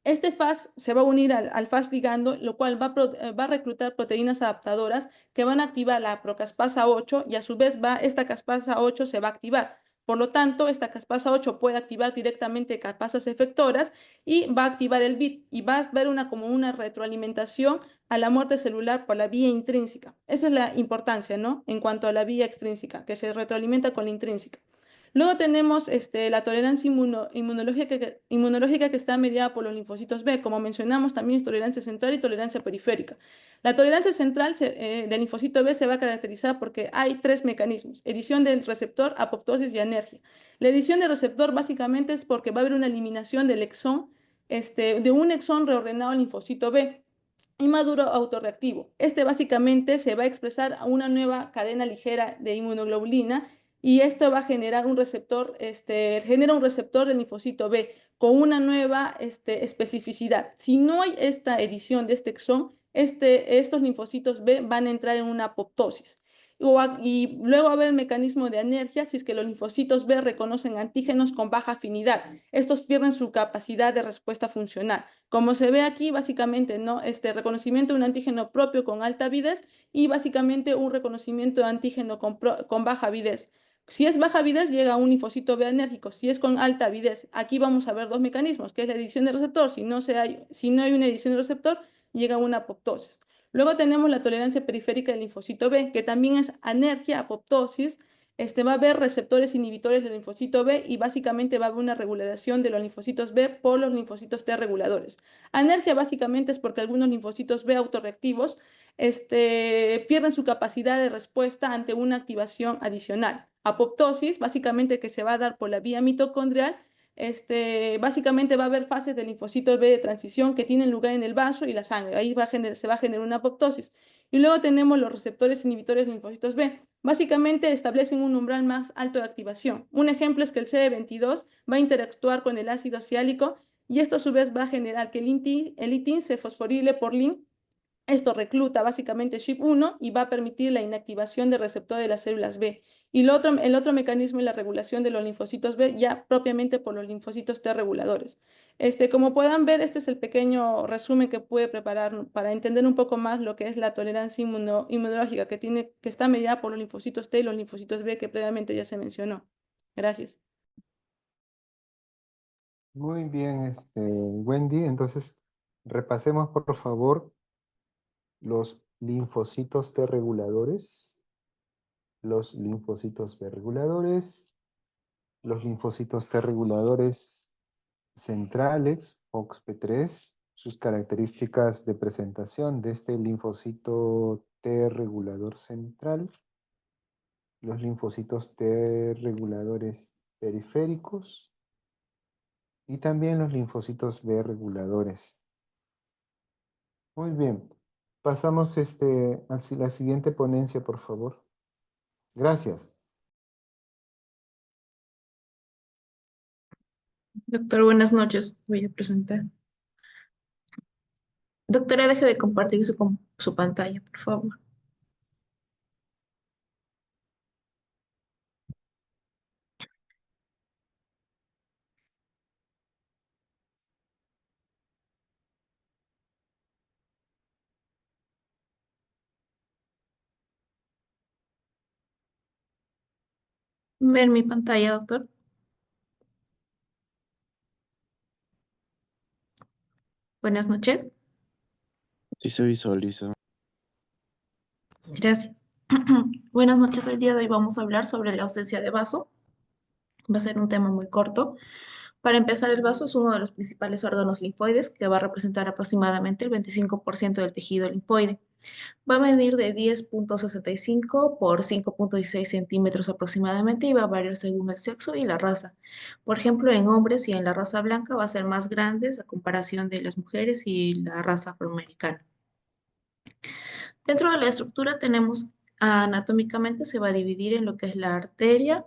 Este FAS se va a unir al FAS ligando, lo cual va a reclutar proteínas adaptadoras que van a activar la procaspasa 8 y a su vez esta caspasa 8 se va a activar. Por lo tanto, esta caspasa 8 puede activar directamente caspasas efectoras y va a activar el BIT y va a haber como una retroalimentación a la muerte celular por la vía intrínseca. Esa es la importancia, ¿no? En cuanto a la vía extrínseca, que se retroalimenta con la intrínseca. Luego tenemos la tolerancia inmunológica que está mediada por los linfocitos B. Como mencionamos, también es tolerancia central y tolerancia periférica. La tolerancia central del linfocito B se va a caracterizar porque hay 3 mecanismos: edición del receptor, apoptosis y anergia. La edición del receptor básicamente es porque va a haber una eliminación del exón, de un exón reordenado al linfocito B. Inmaduro autorreactivo. Básicamente se va a expresar a una nueva cadena ligera de inmunoglobulina y esto va a generar un receptor, genera un receptor del linfocito B con una nueva especificidad. Si no hay esta edición de este exón, estos linfocitos B van a entrar en una apoptosis. Y luego va a haber el mecanismo de anergia si es que los linfocitos B reconocen antígenos con baja afinidad. Estos pierden su capacidad de respuesta funcional. Como se ve aquí, básicamente, ¿no? Reconocimiento de un antígeno propio con alta avidez y básicamente un reconocimiento de antígeno con baja avidez. Si es baja avidez, llega a un linfocito B anérgico. Si es con alta avidez, aquí vamos a ver 2 mecanismos, que es la edición del receptor. Si no hay una edición del receptor, llega a una apoptosis. Luego tenemos la tolerancia periférica del linfocito B, que también es anergia, apoptosis, va a haber receptores inhibitores del linfocito B y básicamente va a haber una regulación de los linfocitos B por los linfocitos T reguladores. Anergia básicamente es porque algunos linfocitos B autorreactivos pierden su capacidad de respuesta ante una activación adicional. Apoptosis, básicamente que se va a dar por la vía mitocondrial, básicamente va a haber fases del linfocito B de transición que tienen lugar en el vaso y la sangre. Ahí se va a generar una apoptosis. Y luego tenemos los receptores inhibitores de linfocitos B. Básicamente establecen un umbral más alto de activación. Un ejemplo es que el CD22 va a interactuar con el ácido ciálico y esto a su vez va a generar que el ITIN se fosforile por LIN. Esto recluta básicamente SHIP1 y va a permitir la inactivación del receptor de las células B. Y el otro mecanismo es la regulación de los linfocitos B, ya propiamente por los linfocitos T reguladores. Como puedan ver, este es el pequeño resumen que pude preparar para entender un poco más lo que es la tolerancia inmunológica que está mediada por los linfocitos T y los linfocitos B que previamente ya se mencionó. Gracias. Muy bien, Wendy. Entonces, repasemos por favor los linfocitos T reguladores, los linfocitos B reguladores, los linfocitos T reguladores centrales, FOXP3, sus características de presentación de este linfocito T regulador central, los linfocitos T reguladores periféricos y también los linfocitos B reguladores. Muy bien. Pasamos a la siguiente ponencia, por favor. Gracias. Doctor, buenas noches. Voy a presentar. Doctora, deje de compartir su pantalla, por favor. ¿Ver mi pantalla, doctor? Buenas noches. Sí se visualiza. Gracias. Buenas noches. El día de hoy vamos a hablar sobre la ausencia de vaso. Va a ser un tema muy corto. Para empezar, el vaso es uno de los principales órganos linfoides que va a representar aproximadamente el 25% del tejido linfoide. Va a medir de 10.65 por 5.16 centímetros aproximadamente y va a variar según el sexo y la raza. Por ejemplo, en hombres y en la raza blanca va a ser más grande a comparación de las mujeres y la raza afroamericana. Dentro de la estructura tenemos anatómicamente se va a dividir en lo que es la arteria,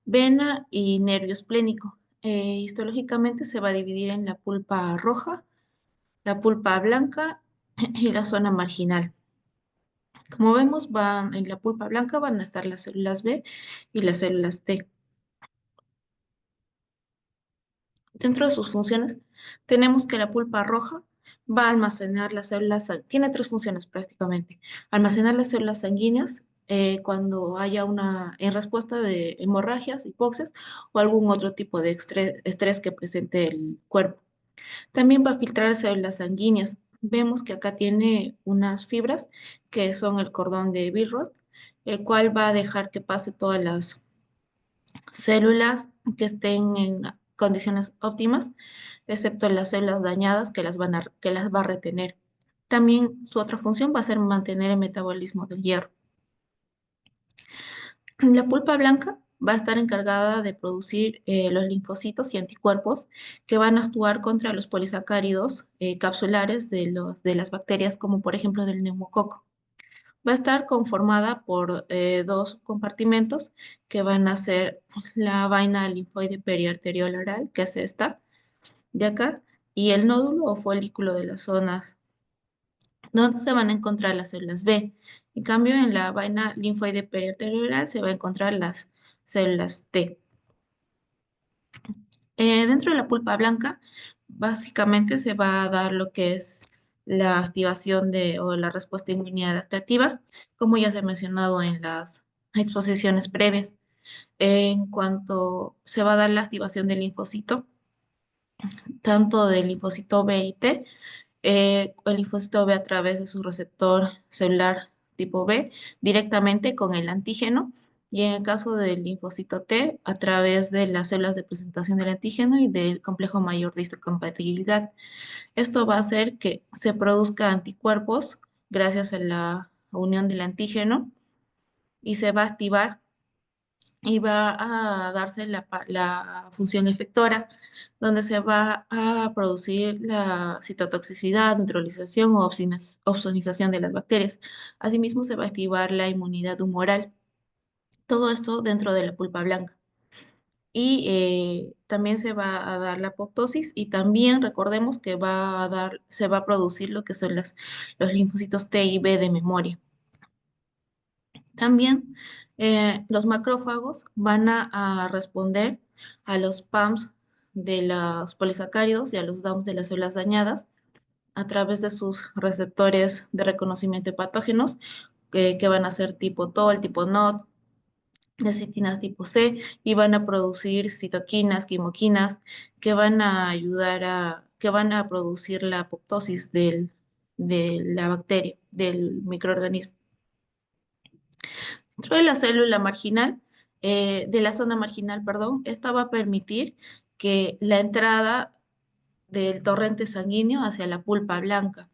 vena y nervio esplénico. Histológicamente se va a dividir en la pulpa roja, la pulpa blanca y la zona marginal. Como vemos, en la pulpa blanca van a estar las células B y las células T. Dentro de sus funciones, tenemos que la pulpa roja va a almacenar las células, tiene tres funciones prácticamente. Almacenar las células sanguíneas cuando haya en respuesta de hemorragias, hipoxias o algún otro tipo de estrés que presente el cuerpo. También va a filtrar células sanguíneas. Vemos que acá tiene unas fibras que son el cordón de Billroth, el cual va a dejar que pase todas las células que estén en condiciones óptimas, excepto las células dañadas que las va a retener. También su otra función va a ser mantener el metabolismo del hierro. La pulpa blanca va a estar encargada de producir los linfocitos y anticuerpos que van a actuar contra los polisacáridos capsulares de las bacterias, como por ejemplo del neumococo. Va a estar conformada por dos compartimentos que van a ser la vaina linfoide periarterial oral, que es esta de acá, y el nódulo o folículo de las zonas donde se van a encontrar las células B. En cambio, en la vaina linfoide periarterial oral se van a encontrar las células T. Dentro de la pulpa blanca, básicamente se va a dar lo que es la activación o la respuesta inmune adaptativa, como ya se ha mencionado en las exposiciones previas. En cuanto se va a dar la activación del linfocito, tanto del linfocito B y T, el linfocito B a través de su receptor celular tipo B, directamente con el antígeno, y en el caso del linfocito T, a través de las células de presentación del antígeno y del complejo mayor de histocompatibilidad. Esto va a hacer que se produzcan anticuerpos gracias a la unión del antígeno y se va a activar y va a darse la función efectora, donde se va a producir la citotoxicidad, neutralización o opsonización de las bacterias. Asimismo, se va a activar la inmunidad humoral. Todo esto dentro de la pulpa blanca. Y también se va a dar la apoptosis y también recordemos que se va a producir lo que son los linfocitos T y B de memoria. También los macrófagos van a responder a los PAMs de los polisacáridos y a los DAMs de las células dañadas a través de sus receptores de reconocimiento de patógenos, que van a ser tipo TOL, tipo NOT, las citinas tipo C, y van a producir citoquinas, quimoquinas, que van a que van a producir la apoptosis de la bacteria, del microorganismo. Dentro de la célula marginal, de la zona marginal, perdón, esta va a permitir que la entrada del torrente sanguíneo hacia la pulpa blanca,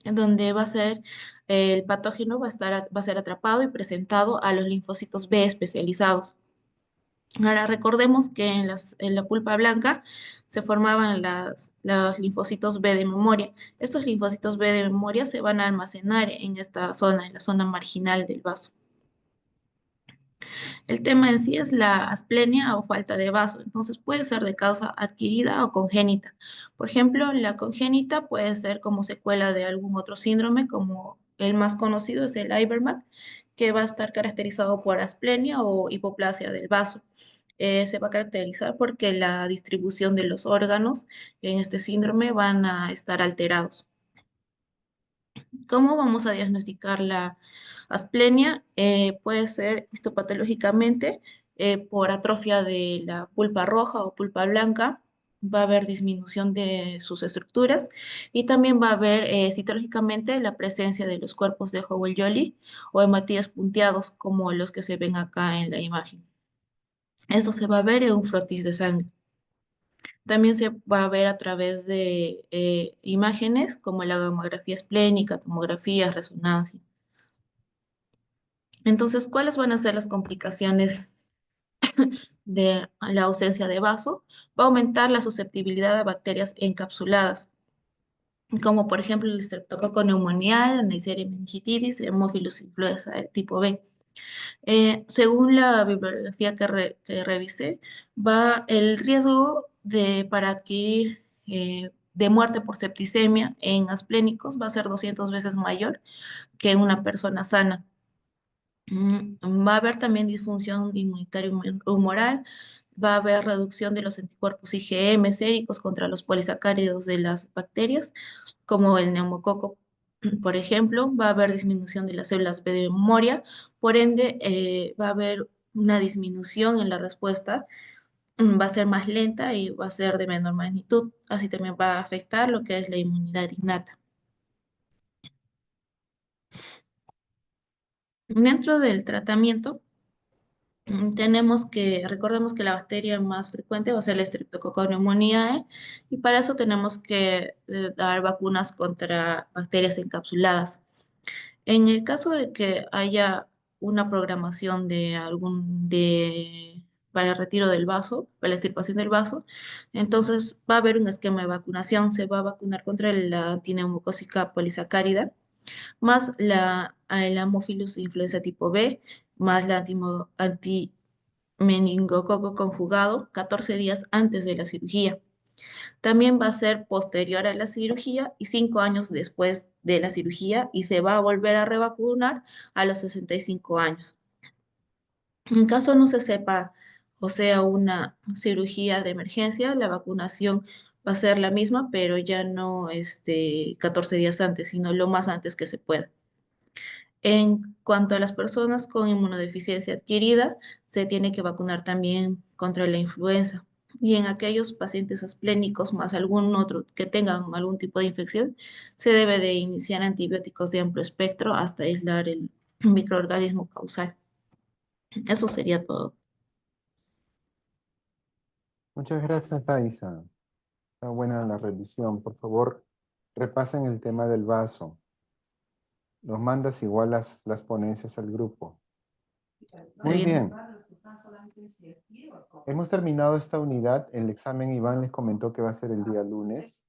en donde va a ser, el patógeno va a ser atrapado y presentado a los linfocitos B especializados. Ahora recordemos que en la pulpa blanca se formaban los linfocitos B de memoria. Estos linfocitos B de memoria se van a almacenar en esta zona, en la zona marginal del vaso. El tema en sí es la asplenia o falta de vaso, entonces puede ser de causa adquirida o congénita. Por ejemplo, la congénita puede ser como secuela de algún otro síndrome, como el más conocido es el Ivermac, que va a estar caracterizado por asplenia o hipoplasia del vaso. Se va a caracterizar porque la distribución de los órganos en este síndrome van a estar alterados. ¿Cómo vamos a diagnosticar la asplenia? Puede ser histopatológicamente por atrofia de la pulpa roja o pulpa blanca. Va a haber disminución de sus estructuras y también va a haber citológicamente la presencia de los cuerpos de Howell-Jolly o hematíes punteados como los que se ven acá en la imagen. Eso se va a ver en un frotis de sangre. También se va a ver a través de imágenes como la gamografía esplénica, tomografía, resonancia. Entonces, ¿cuáles van a ser las complicaciones de la ausencia de vaso? Va a aumentar la susceptibilidad a bacterias encapsuladas, como por ejemplo el Streptococcus pneumoniae, la Neisseria meningitidis, Haemophilus influenza tipo B. Según la bibliografía que revisé, va el riesgo para adquirir de muerte por septicemia en asplénicos va a ser 200 veces mayor que en una persona sana. Va a haber también disfunción inmunitaria humoral, va a haber reducción de los anticuerpos IgM séricos contra los polisacáridos de las bacterias, como el neumococo, por ejemplo. Va a haber disminución de las células B de memoria, por ende va a haber una disminución en la respuesta, va a ser más lenta y va a ser de menor magnitud. Así también va a afectar lo que es la inmunidad innata. Dentro del tratamiento, recordemos que la bacteria más frecuente va a ser la Streptococcus pneumoniae y para eso tenemos que dar vacunas contra bacterias encapsuladas. En el caso de que haya una programación para el retiro del vaso, para la extirpación del vaso, entonces va a haber un esquema de vacunación. Se va a vacunar contra la antineumocócica polisacárida, más el Haemophilus influenza tipo B, más la antimeningococo conjugado 14 días antes de la cirugía. También va a ser posterior a la cirugía y 5 años después de la cirugía y se va a volver a revacunar a los 65 años. En caso no se sepa o sea una cirugía de emergencia, la vacunación va a ser la misma, pero ya no 14 días antes, sino lo más antes que se pueda. En cuanto a las personas con inmunodeficiencia adquirida, se tiene que vacunar también contra la influenza. Y en aquellos pacientes asplénicos más algún otro que tengan algún tipo de infección, se debe de iniciar antibióticos de amplio espectro hasta aislar el microorganismo causal. Eso sería todo. Muchas gracias, Daisa. Está buena la revisión. Por favor, repasen el tema del vaso. Nos mandas igual las ponencias al grupo. Muy bien. Hemos terminado esta unidad. El examen Iván les comentó que va a ser el día lunes.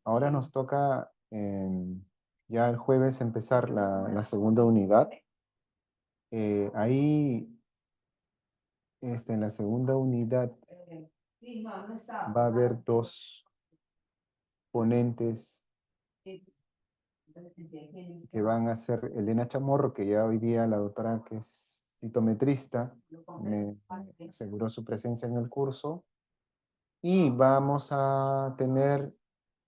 Ahora nos toca ya el jueves empezar la segunda unidad. Ahí, en la segunda unidad va a haber dos ponentes que van a ser Elena Chamorro, que ya hoy día la doctora que es citometrista me aseguró su presencia en el curso. Y vamos a tener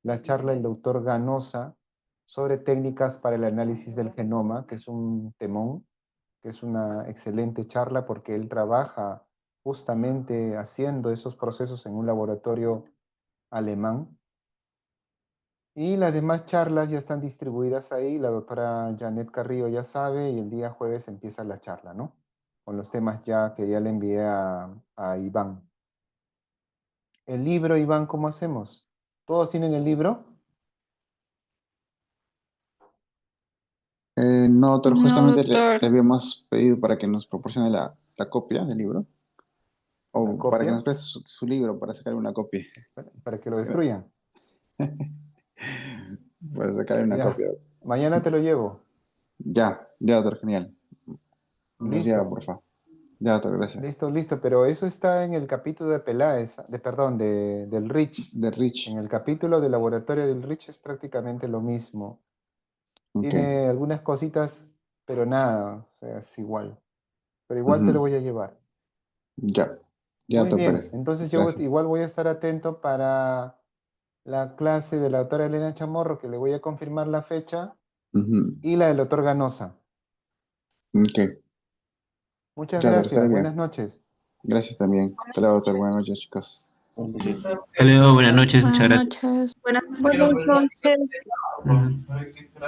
la charla del doctor Ganosa sobre técnicas para el análisis del genoma, que es un temón, que es una excelente charla porque él trabaja justamente haciendo esos procesos en un laboratorio alemán. Y las demás charlas ya están distribuidas ahí, la doctora Janet Carrillo ya sabe, y el día jueves empieza la charla, ¿no? Con los temas ya que ya le envié a Iván. El libro, Iván, ¿cómo hacemos? ¿Todos tienen el libro? No, doctor, No, justamente doctor. le habíamos pedido para que nos proporcione la copia del libro. ¿La O para que copia? nos preste su libro para sacarle una copia. Para que lo destruyan. Para sacarle una Ya. copia. Mañana te lo llevo. Ya, doctor, genial. Nos lleva, Listo. por favor. Ya, doctor, gracias. Listo, listo. Pero eso está en el capítulo de Peláez, perdón, del Rich. De Rich. En el capítulo del laboratorio del Rich es prácticamente lo mismo. Ok. Tiene algunas cositas, pero nada, o sea, es igual. Pero igual te lo voy a llevar. Ya, Muy doctor bien, Pérez. entonces yo Gracias. igual voy a estar atento para la clase de la doctora Elena Chamorro, que le voy a confirmar la fecha, y la del doctor Ganosa. Ok. Muchas Ya, doctor, está gracias, bien. buenas noches. Gracias también. Hasta luego, doctor. Buenas noches, chicos. Hasta luego, buenas noches, muchas Buenas gracias. noches. Buenas Buenas noches. Ujú.